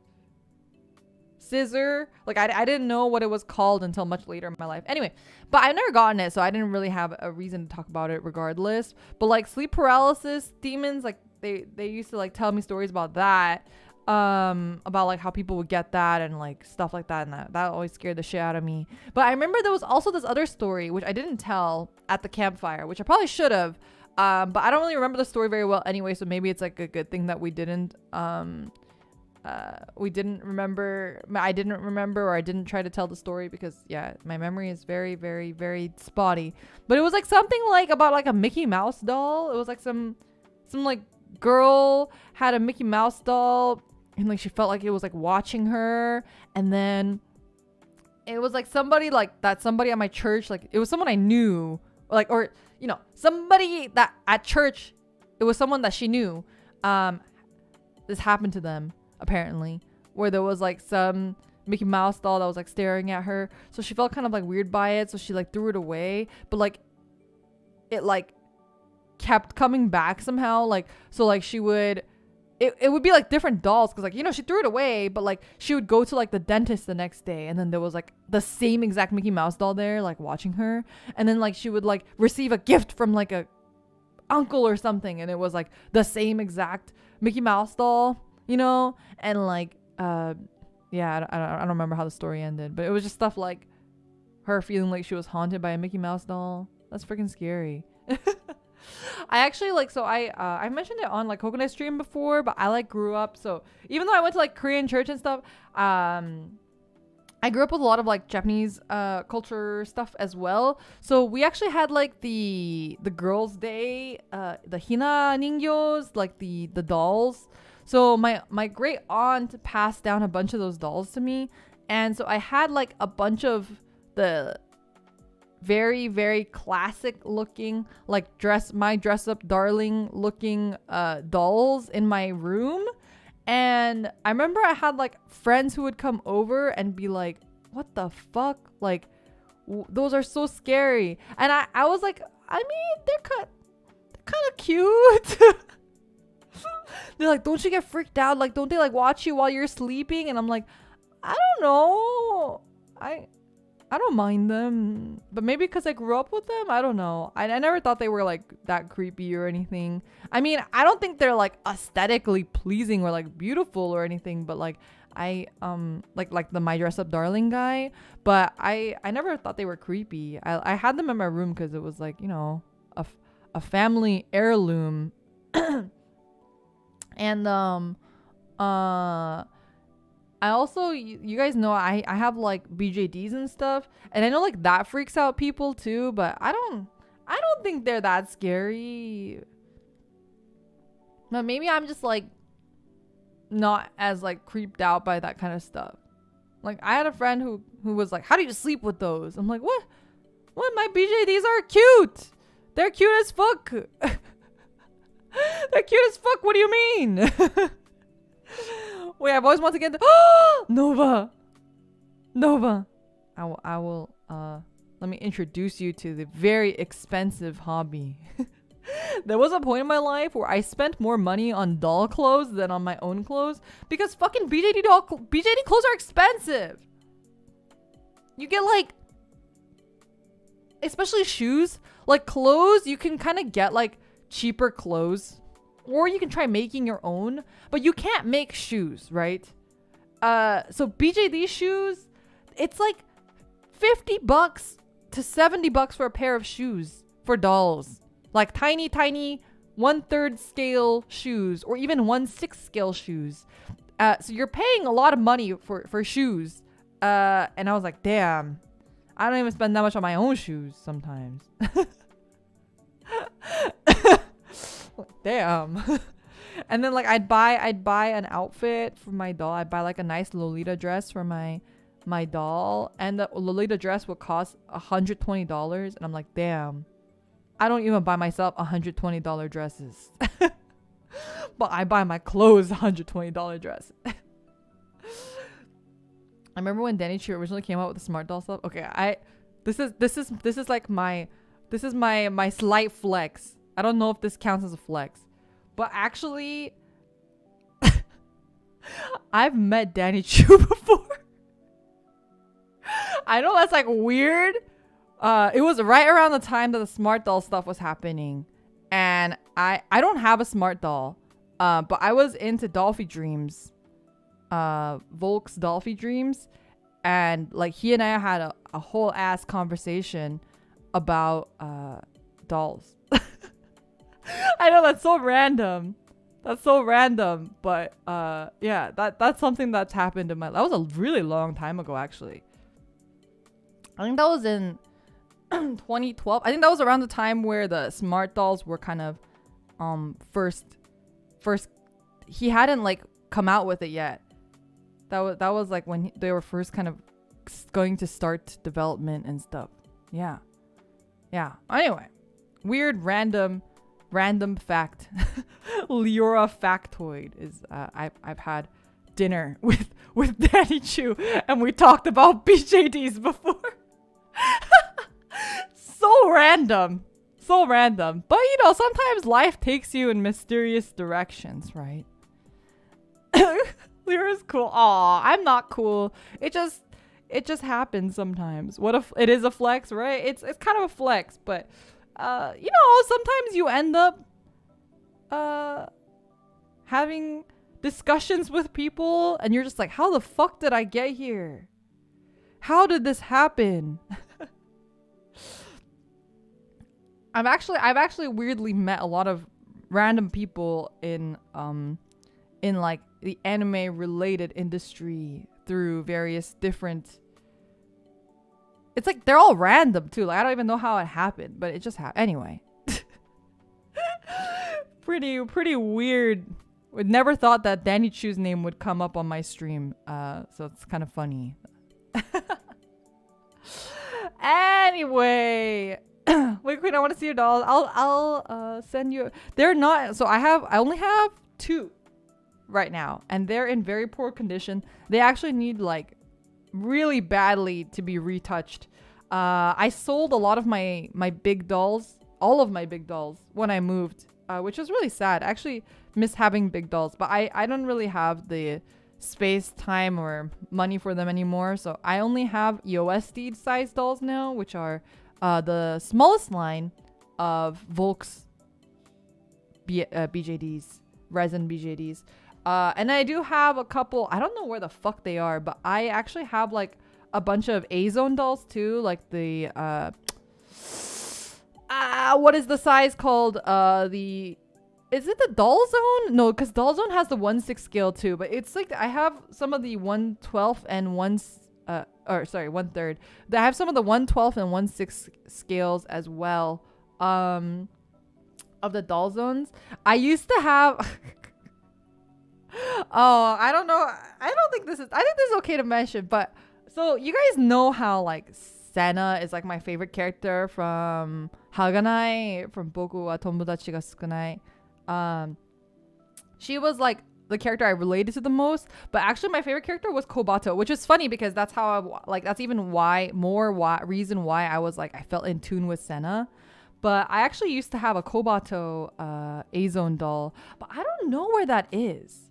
scissor. Like I didn't know what it was called until much later in my life. Anyway, but I've never gotten it, so I didn't really have a reason to talk about it regardless. But like sleep paralysis demons, like they used to like tell me stories about that, about like how people would get that and like stuff like that, and that always scared the shit out of me. But I remember there was also this other story which I didn't tell at the campfire, which I probably should have, but I don't really remember the story very well anyway, so maybe it's like a good thing that we didn't remember. I didn't remember, or I didn't try to tell the story because yeah, my memory is very, very, very spotty. But it was like something like about like a Mickey Mouse doll. It was like some like girl had a Mickey Mouse doll and like she felt like it was like watching her, and then it was like somebody at my church, like it was someone I knew, like, or somebody that at church, it was someone that she knew. This happened to them apparently, where there was like some Mickey Mouse doll that was like staring at her, so she felt kind of like weird by it, so she like threw it away, but like it like kept coming back somehow, like so like she would it would be like different dolls because like, you know, she threw it away, but like she would go to like the dentist the next day and then there was like the same exact Mickey Mouse doll there like watching her, and then like she would like receive a gift from like a uncle or something and it was like the same exact Mickey Mouse doll, you know, and like yeah, I don't remember how the story ended, but it was just stuff like her feeling like she was haunted by a Mickey Mouse doll. That's freaking scary. I actually like, so I mentioned it on like Coconut Stream before, but I like grew up, so even though I went to like Korean church and stuff, I grew up with a lot of like Japanese culture stuff as well. So we actually had like the girls' day, the hina ningyos, like the dolls. So my great aunt passed down a bunch of those dolls to me, and so I had like a bunch of the very, very classic looking, like dress up darling looking dolls in my room. And I remember I had like friends who would come over and be like, what the fuck, like those are so scary. And I was like, I mean, they're kind of cute. They're like, don't you get freaked out, like don't they like watch you while you're sleeping? And I'm like, I don't know, I don't mind them, but maybe because I grew up with them, I don't know. I never thought they were like that creepy or anything. I mean, I don't think they're like aesthetically pleasing or like beautiful or anything, but like I like the My Dress Up Darling guy, but I never thought they were creepy. I had them in my room because it was like, you know, a family heirloom. And I also, you guys know I have like BJDs and stuff, and I know like that freaks out people too, but I don't think they're that scary. But maybe I'm just like not as like creeped out by that kind of stuff. Like I had a friend who was like, how do you sleep with those? I'm like, what my BJDs are cute, they're cute as fuck. They're cute as fuck, what do you mean? Wait, I've always wanted to get the Nova. I will let me introduce you to the very expensive hobby. There was a point in my life where I spent more money on doll clothes than on my own clothes because fucking BJD clothes are expensive. You get like, especially shoes, like clothes, you can kind of get like cheaper clothes, or you can try making your own, but you can't make shoes, right? So BJD shoes, it's like $50 to $70 for a pair of shoes for dolls. Like tiny 1/3 scale shoes, or even 1/6 scale shoes. So you're paying a lot of money for shoes. And I was like, damn, I don't even spend that much on my own shoes sometimes. Damn. And then like I'd buy an outfit for my doll. I'd buy like a nice Lolita dress for my doll, and the Lolita dress would cost $120, and I'm like, damn, I don't even buy myself $120 dresses. But I buy my clothes $120 dresses. I remember when Danny Chu originally came out with the smart doll stuff. Okay, this is like my slight flex. I don't know if this counts as a flex, but actually I've met Danny Chu before. I know that's like weird. It was right around the time that the smart doll stuff was happening, and I don't have a smart doll, but I was into Dolphy Dreams, Volk's Dolphy Dreams, and like he and I had a whole ass conversation about dolls. I know that's so random. But yeah, that's something that's happened in my life. That was a really long time ago, actually. I think that was in 2012. I think that was around the time where the smart dolls were kind of first he hadn't like come out with it yet. That was like when they were first kind of going to start development and stuff. Yeah. Anyway, weird random fact. Leora factoid is I've had dinner with Danny Chu, and we talked about BJDs before. So random, but you know, sometimes life takes you in mysterious directions, right? Lyra's cool. Aw, I'm not cool. It just happens sometimes. What if it is a flex, right? It's kind of a flex, but you know, sometimes you end up having discussions with people and you're just like, how the fuck did I get here? How did this happen? I've actually weirdly met a lot of random people in like the anime related industry through various different, it's like they're all random too. Like I don't even know how it happened, but it just happened anyway. pretty weird. Would never thought that Danny Chu's name would come up on my stream, so it's kind of funny. Anyway, wait, Queen, I want to see your dolls. I'll send you. They're not. So I only have 2 right now, and they're in very poor condition. They actually need like really badly to be retouched. I sold a lot of my big dolls, all of my big dolls, when I moved, which was really sad. I actually miss having big dolls, but I don't really have the space, time, or money for them anymore. So I only have EOS size dolls now, which are the smallest line of Volks BJDs, resin BJDs. And I do have a couple, I don't know where the fuck they are, but I actually have like a bunch of A-Zone dolls too, like the what is the size called? Is it the Doll Zone? No, because Doll Zone has the 1/6 scale too, but it's like I have some of the 1/12 and 1/3. I have some of the 1/12 and 1/6 scales as well. Of the Doll Zones. I used to have oh, I don't know. I think this is okay to mention, but so you guys know how like Senna is like my favorite character from Haganai, from Boku wa Tomodachi ga Sukunai. She was like the character I related to the most, but actually my favorite character was Kobato, which is funny because that's how that's even reason why I was like I felt in tune with Senna. But I actually used to have a Kobato A-Zone doll, but I don't know where that is.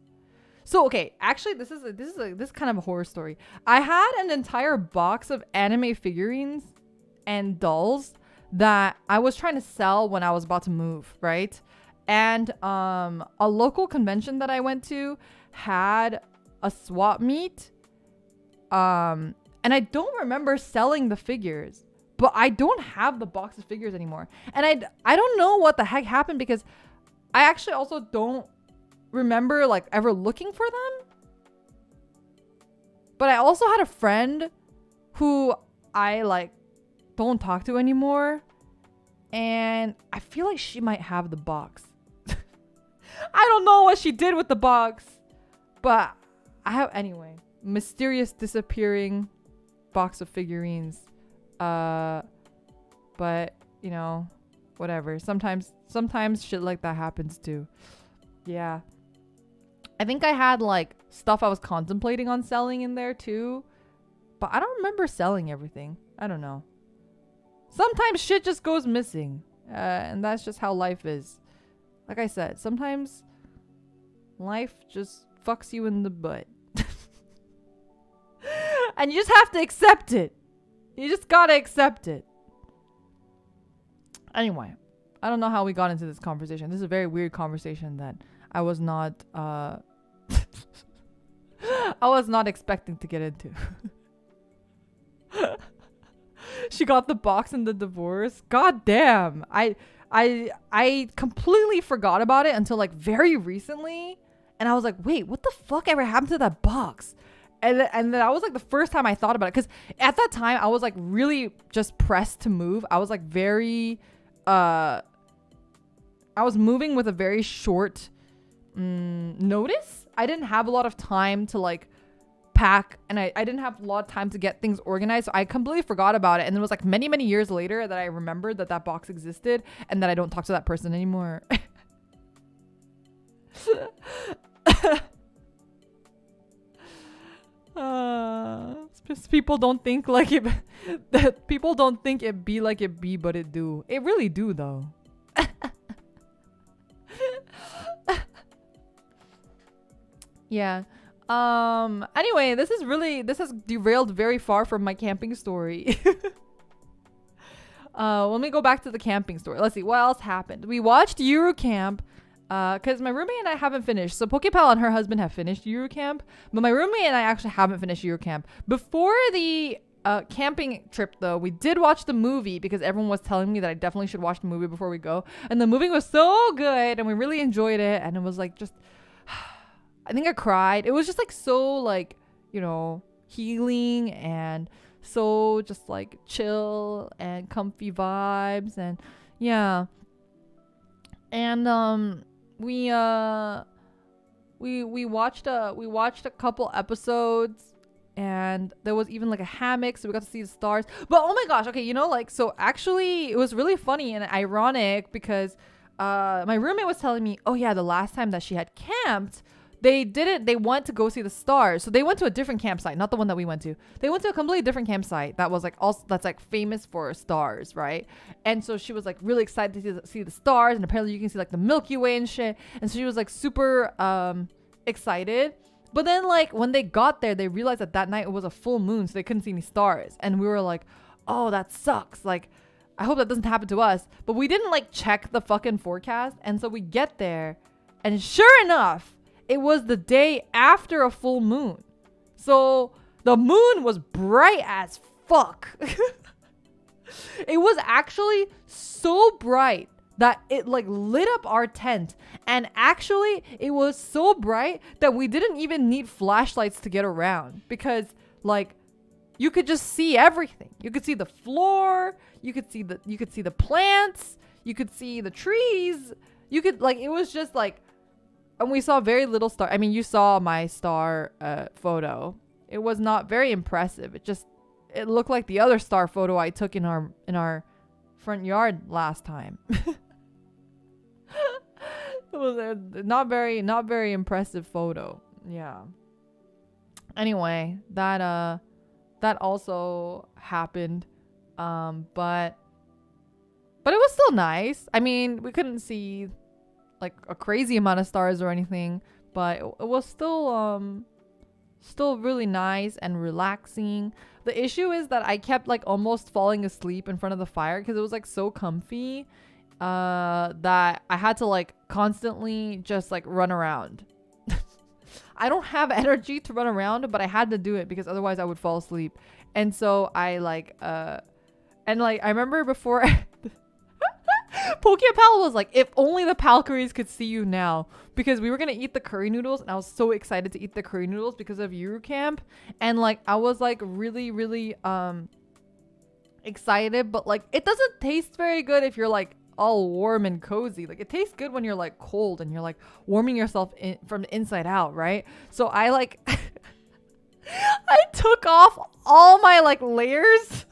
So okay, actually this is kind of a horror story. I had an entire box of anime figurines and dolls that I was trying to sell when I was about to move, right? And a local convention that I went to had a swap meet. And I don't remember selling the figures, but I don't have the box of figures anymore. And I don't know what the heck happened because I actually also don't remember like ever looking for them. But I also had a friend who I like don't talk to anymore, and I feel like she might have the box. I don't know what she did with the box, but I have anyway. Mysterious disappearing box of figurines. But you know, whatever. Sometimes shit like that happens too. Yeah. I think I had like stuff I was contemplating on selling in there too, but I don't remember selling everything. I don't know. Sometimes shit just goes missing, and that's just how life is. Like I said, sometimes life just fucks you in the butt. And you just have to accept it. You just gotta accept it. Anyway, I don't know how we got into this conversation. This is a very weird conversation that I was not I was not expecting to get into. She got the box in the divorce. God damn. I completely forgot about it until like very recently, and I was like, wait, what the fuck ever happened to that box? And then that was like the first time I thought about it, because at that time I was like really just pressed to move. I was like very I was moving with a very short notice. I didn't have a lot of time to like pack, and I didn't have a lot of time to get things organized, so I completely forgot about it. And it was like many years later that I remembered that box existed and that I don't talk to that person anymore. People don't think like it that people don't think it be like it be, but it do. It really do though. Yeah. Anyway, this has derailed very far from my camping story. Let me go back to the camping story. Let's see what else happened. We watched Eurocamp, because my roommate and I haven't finished. So Pokepal and her husband have finished Eurocamp, but my roommate and I actually haven't finished Eurocamp. Before the camping trip, though, we did watch the movie because everyone was telling me that I definitely should watch the movie before we go. And the movie was so good, and we really enjoyed it. And it was like just, I think I cried. It was just like so like, you know, healing and so just like chill and comfy vibes. And yeah. And we watched a couple episodes, and there was even like a hammock, so we got to see the stars. But oh my gosh, okay, you know, like, so actually it was really funny and ironic because my roommate was telling me, oh yeah, the last time that she had camped, they went to go see the stars. So they went to a different campsite, not the one that we went to. They went to a completely different campsite that was like also that's like famous for stars, right? And so she was like really excited to see the stars, and apparently you can see like the Milky Way and shit. And so she was like super excited. But then like when they got there, they realized that night it was a full moon, so they couldn't see any stars. And we were like, oh, that sucks. Like, I hope that doesn't happen to us. But we didn't like check the fucking forecast. And so we get there, and sure enough, it was the day after a full moon. So the moon was bright as fuck. It was actually so bright that it like lit up our tent. And actually it was so bright that we didn't even need flashlights to get around, because like you could just see everything. You could see the floor, you could see the plants, you could see the trees, you could like, it was just like, and we saw very little star. I mean, you saw my star photo. It was not very impressive. It looked like the other star photo I took in our front yard last time. It was a not very impressive photo. Yeah. Anyway, that also happened. But it was still nice. I mean, we couldn't see like a crazy amount of stars or anything, but it was still really nice and relaxing. The issue is that I kept like almost falling asleep in front of the fire because it was like so comfy that I had to like constantly just like run around. I don't have energy to run around, but I had to do it because otherwise I would fall asleep. And so I like and like I remember before Pokepal was like, if only the Palcaries could see you now, because we were gonna eat the curry noodles, and I was so excited to eat the curry noodles because of Eurocamp, and like I was like really excited, but like it doesn't taste very good if you're like all warm and cozy. Like it tastes good when you're like cold and you're like warming yourself from the inside out, right? So I like I took off all my like layers.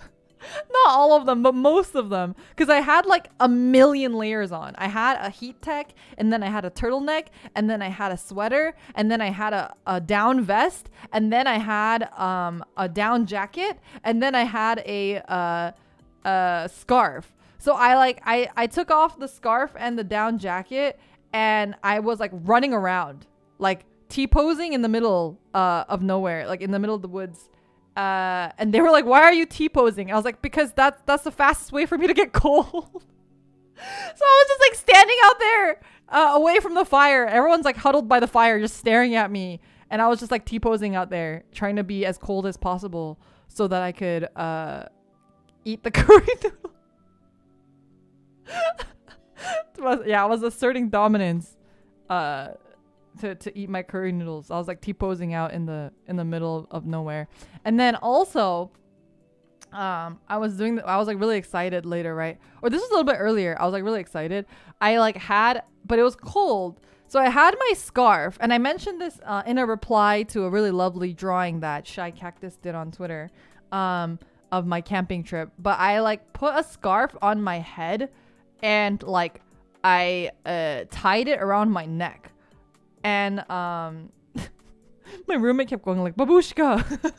Not all of them, but most of them, because I had like a million layers on. I had a heat tech, and then I had a turtleneck, and then I had a sweater, and then I had a down vest, and then I had a down jacket, and then I had a scarf. So I took off the scarf and the down jacket, and I was like running around, like T-posing in the middle of nowhere, like in the middle of the woods. And they were like, why are you T-posing? I was like, because that's the fastest way for me to get cold. So I was just like standing out there away from the fire. Everyone's like huddled by the fire just staring at me, and I was just like T-posing out there trying to be as cold as possible so that I could eat the curry noodle. Yeah, I was asserting dominance to eat my curry noodles. I was like T-posing out in the middle of nowhere. And then also I was like really excited later, right? Or this was a little bit earlier. I was like really excited. I like but it was cold. So I had my scarf, and I mentioned this in a reply to a really lovely drawing that Shy Cactus did on Twitter of my camping trip. But I like put a scarf on my head, and like I tied it around my neck. And my roommate kept going like, babushka.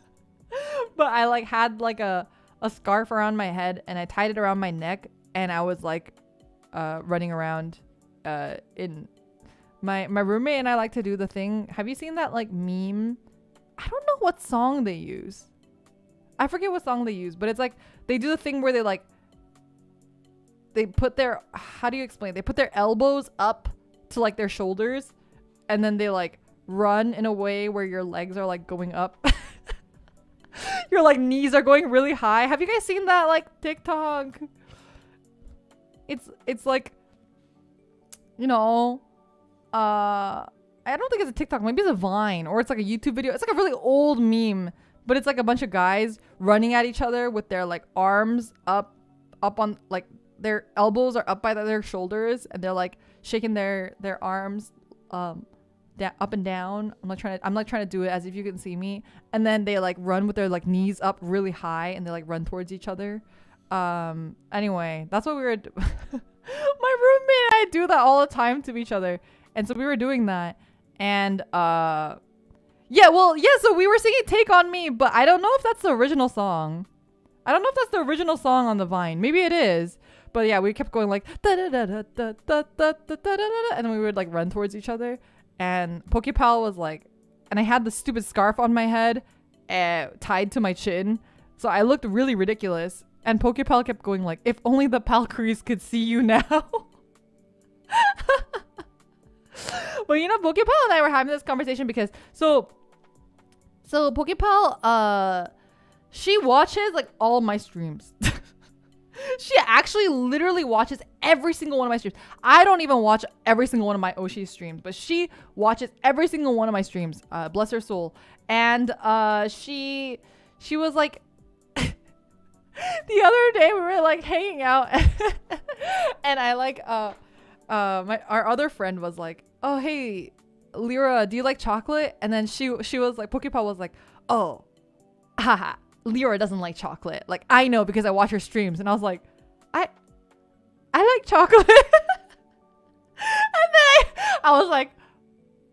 But I like had like a scarf around my head, and I tied it around my neck, and I was like running around in My roommate and I like to do the thing. Have you seen that like meme? I don't know what song they use. I forget what song they use, but it's like they do the thing where they put their, how do you explain? They put their elbows up to like their shoulders, and then they like run in a way where your legs are like going up. Your like knees are going really high. Have you guys seen that like TikTok? It's like, you know, I don't think it's a TikTok. Maybe it's a Vine, or it's like a YouTube video. It's like a really old meme, but it's like a bunch of guys running at each other with their like arms up on, like their elbows are up by their shoulders, and they're like shaking their arms up and down. I'm like trying to do it as if you can see me, and then they like run with their like knees up really high, and they like run towards each other. Anyway, that's what we were my roommate and I do that all the time to each other, and so we were doing that, and so we were singing Take On Me, but I don't know if that's the original song. I don't know if that's the original song on the Vine. Maybe it is, but yeah, we kept going like da da da da da da da da da da, and then we would like run towards each other. And Pokepal was like, and I had the stupid scarf on my head tied to my chin, so I looked really ridiculous. And Pokepal kept going like, if only the Palcrees could see you now. But you know, Pokepal and I were having this conversation because so Pokepal she watches like all my streams. She actually literally watches every single one of my streams. I don't even watch every single one of my Oshi streams, but she watches every single one of my streams. Bless her soul. And she was like, the other day we were like hanging out, and I like our other friend was like, oh hey Lyra, do you like chocolate? And then she was like, Pokepal was like, oh haha, Lyra doesn't like chocolate. Like, I know because I watch her streams. And I was like, I like chocolate. And then I was like,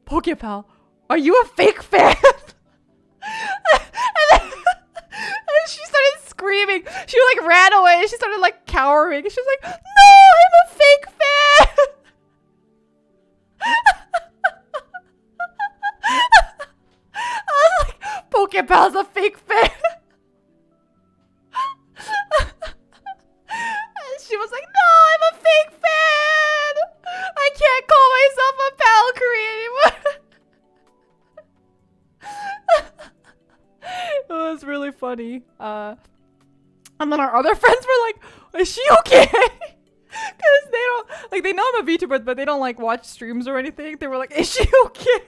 Pokepal, are you a fake fan? and she started screaming. She like ran away. She started like cowering. She was like, no, I'm a fake fan. I was like, Pokepal's a fake fan. She was like, no, I'm a fake fan. I can't call myself a Palcree anymore. It was really funny. And then our other friends were like, is she okay? Because they don't, like, they know I'm a VTuber, but they don't like watch streams or anything. They were like, is she okay?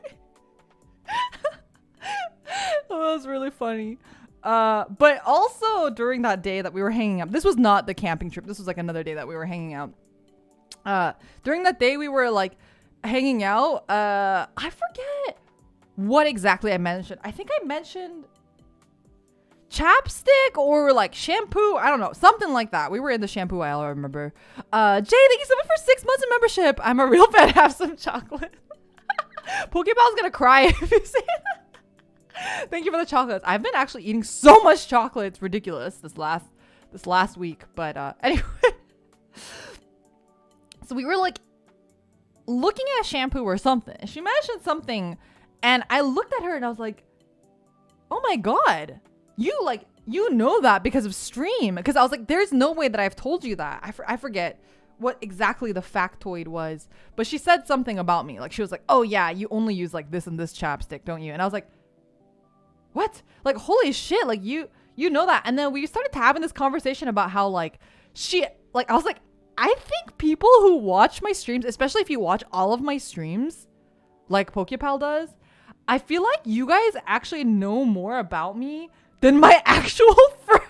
It was really funny. But also during that day that we were hanging out, this was not the camping trip. This was like another day that we were hanging out. During that day we were like hanging out. I forget what exactly I mentioned. I think I mentioned chapstick or like shampoo. I don't know. Something like that. We were in the shampoo aisle, I remember. Jay, thank you so much for 6 months of membership. I'm a real fan. Have some chocolate. Pokeball's gonna cry if you say that. Thank you for the chocolates. I've been actually eating so much chocolate. It's ridiculous this last week. But anyway. So we were like looking at shampoo or something. She mentioned something and I looked at her and I was like, oh my God, you know that because of stream. Because I was like, there's no way that I've told you that. I forget what exactly the factoid was. But she said something about me. Like she was like, oh yeah, you only use like this and this chapstick, don't you? And I was like, what? Like, holy shit. Like you know that. And then we started having this conversation about how like I was like, I think people who watch my streams, especially if you watch all of my streams, like Pokepal does, I feel like you guys actually know more about me than my actual friends.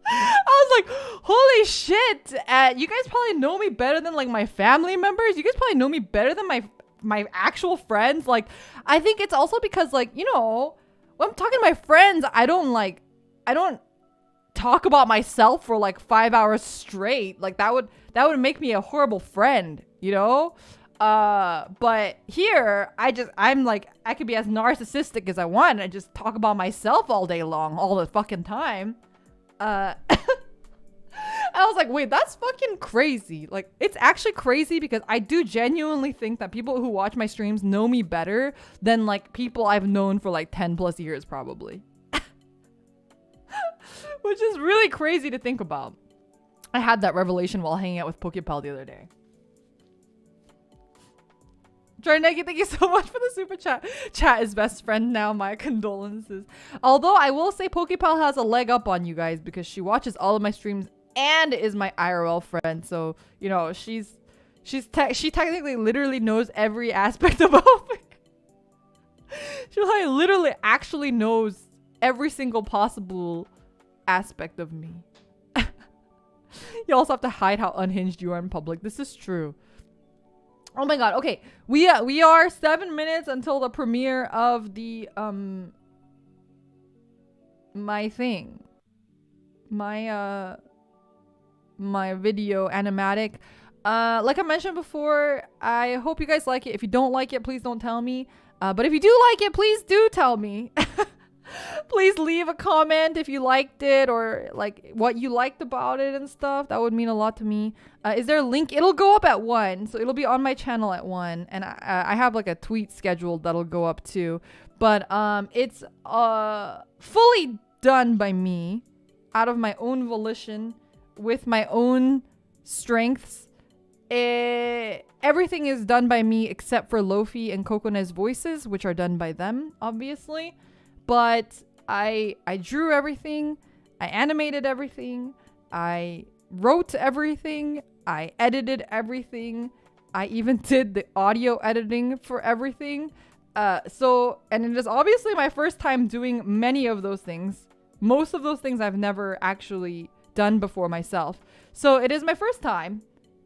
I was like, holy shit. You guys probably know me better than like my family members. You guys probably know me better than my actual friends. Like, I think it's also because like, you know, when I'm talking to my friends, I don't talk about myself for like 5 hours straight. Like that would make me a horrible friend, you know? But here I'm like, I could be as narcissistic as I want and just talk about myself all day long, all the fucking time. I was like, wait, that's fucking crazy. Like, it's actually crazy because I do genuinely think that people who watch my streams know me better than like people I've known for like 10 plus years probably. Which is really crazy to think about. I had that revelation while hanging out with Pokepal the other day. Jarnegi, thank you so much for the super chat. Chat is best friend now. My condolences. Although I will say Pokepal has a leg up on you guys because she watches all of my streams and is my IRL friend. So, you know, she technically literally knows every aspect about me. She like literally actually knows every single possible aspect of me. You also have to hide how unhinged you are in public. This is true. Oh my god. Okay. We are 7 minutes until the premiere of the my thing. My video animatic. Like I mentioned before, I hope you guys like it. If you don't like it, please don't tell me. But if you do like it, please do tell me. Please leave a comment if you liked it or like what you liked about it and stuff. That would mean a lot to me. Is there a link? It'll go up at 1. So it'll be on my channel at 1. And I have like a tweet scheduled that'll go up too. But it's fully done by me out of my own volition with my own strengths. Everything is done by me except for Lofi and Kokone's voices, which are done by them, obviously. But I drew everything, I animated everything, I wrote everything, I edited everything, I even did the audio editing for everything. And it is obviously my first time doing many of those things. Most of those things I've never actually done before myself. So it is my first time.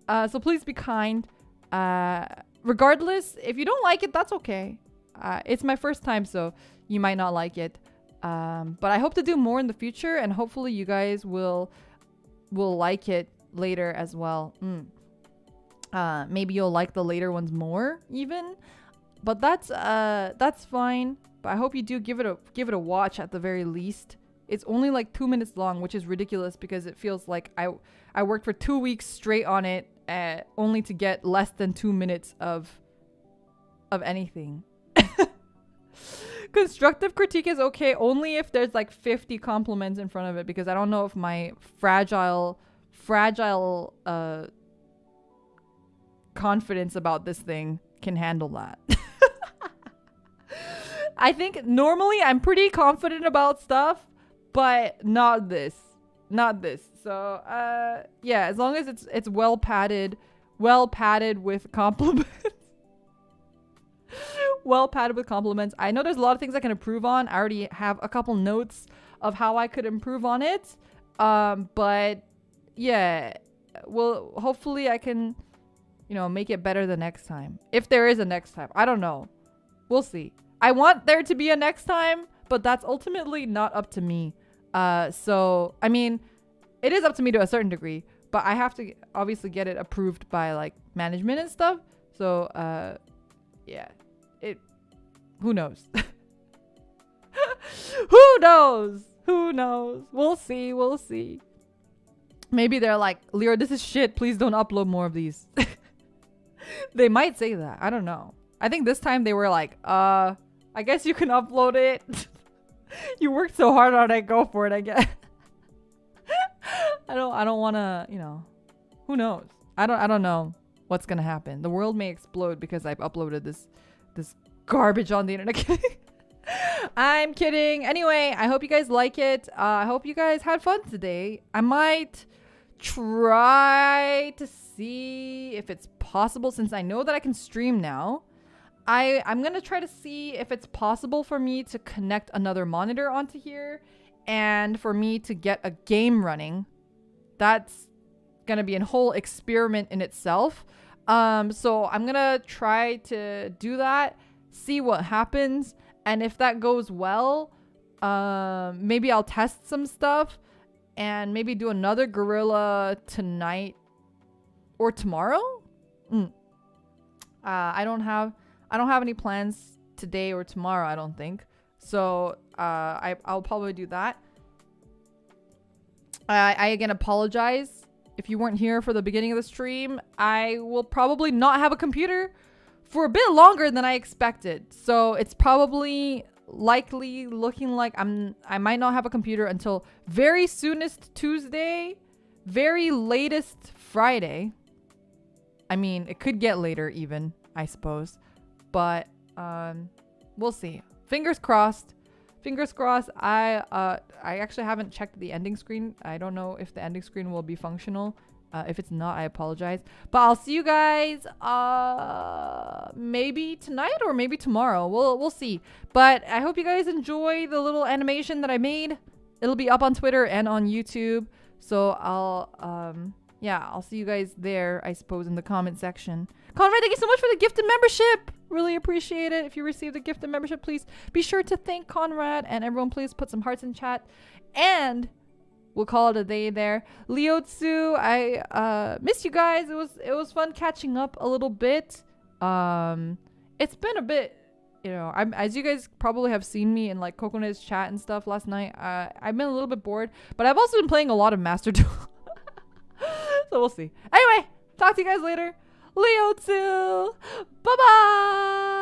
So please be kind. Regardless, if you don't like it, that's okay. It's my first time, so you might not like it. But I hope to do more in the future, and hopefully you guys will like it later as well. Maybe you'll like the later ones more even. But that's fine. But I hope you do give it a watch at the very least. It's only like 2 minutes long, which is ridiculous because it feels like I worked for 2 weeks straight on it, only to get less than 2 minutes of anything. Constructive critique is okay only if there's like 50 compliments in front of it, because I don't know if my fragile confidence about this thing can handle that. I think normally I'm pretty confident about stuff, but not this. So yeah, as long as it's well padded with compliments. Well padded with compliments. I know there's a lot of things I can improve on. I already have a couple notes of how I could improve on it. But yeah, well, hopefully I can, make it better the next time. If there is a next time. I don't know. We'll see. I want there to be a next time, but that's ultimately not up to me. So, I mean, it is up to me to a certain degree, but I have to obviously get it approved by like management and stuff. So, yeah. Who knows? Who knows? We'll see. Maybe they're like, Leo, this is shit. Please don't upload more of these. They might say that. I don't know. I think this time they were like, I guess you can upload it. You worked so hard on it. Go for it, I guess. I don't want to, who knows? I don't know what's going to happen. The world may explode because I've uploaded this garbage on the internet. I'm kidding. Anyway, I hope you guys like it. I hope you guys had fun today. I might try to see if it's possible, since I know that I can stream now. I'm gonna try to see if it's possible for me to connect another monitor onto here and for me to get a game running. That's gonna be a whole experiment in itself. So I'm gonna try to do that, see what happens, and if that goes well, maybe I'll test some stuff and maybe do another Guerrilla tonight or tomorrow. I don't have any plans today or tomorrow, I don't think. So I'll probably do that. I again apologize if you weren't here for the beginning of the stream, I will probably not have a computer for a bit longer than I expected. So it's probably likely looking like I might not have a computer until very soonest Tuesday, very latest Friday. I mean, it could get later even, I suppose. But we'll see. Fingers crossed. Fingers crossed. I actually haven't checked the ending screen. I don't know if the ending screen will be functional. If it's not, I apologize. But I'll see you guys maybe tonight or maybe tomorrow. We'll see. But I hope you guys enjoy the little animation that I made. It'll be up on Twitter and on YouTube. So I'll see you guys there, I suppose, in the comment section. Conrad, thank you so much for the gifted membership. Really appreciate it. If you received a gifted membership, please be sure to thank Conrad, and everyone please put some hearts in chat. And we'll call it a day there. Liotsu, I missed you guys. It was fun catching up a little bit. It's been a bit, you know, as you guys probably have seen me in like Coconut's chat and stuff last night. I've been a little bit bored, but I've also been playing a lot of Master Duel. So we'll see. Anyway, talk to you guys later. Liotsu, bye bye.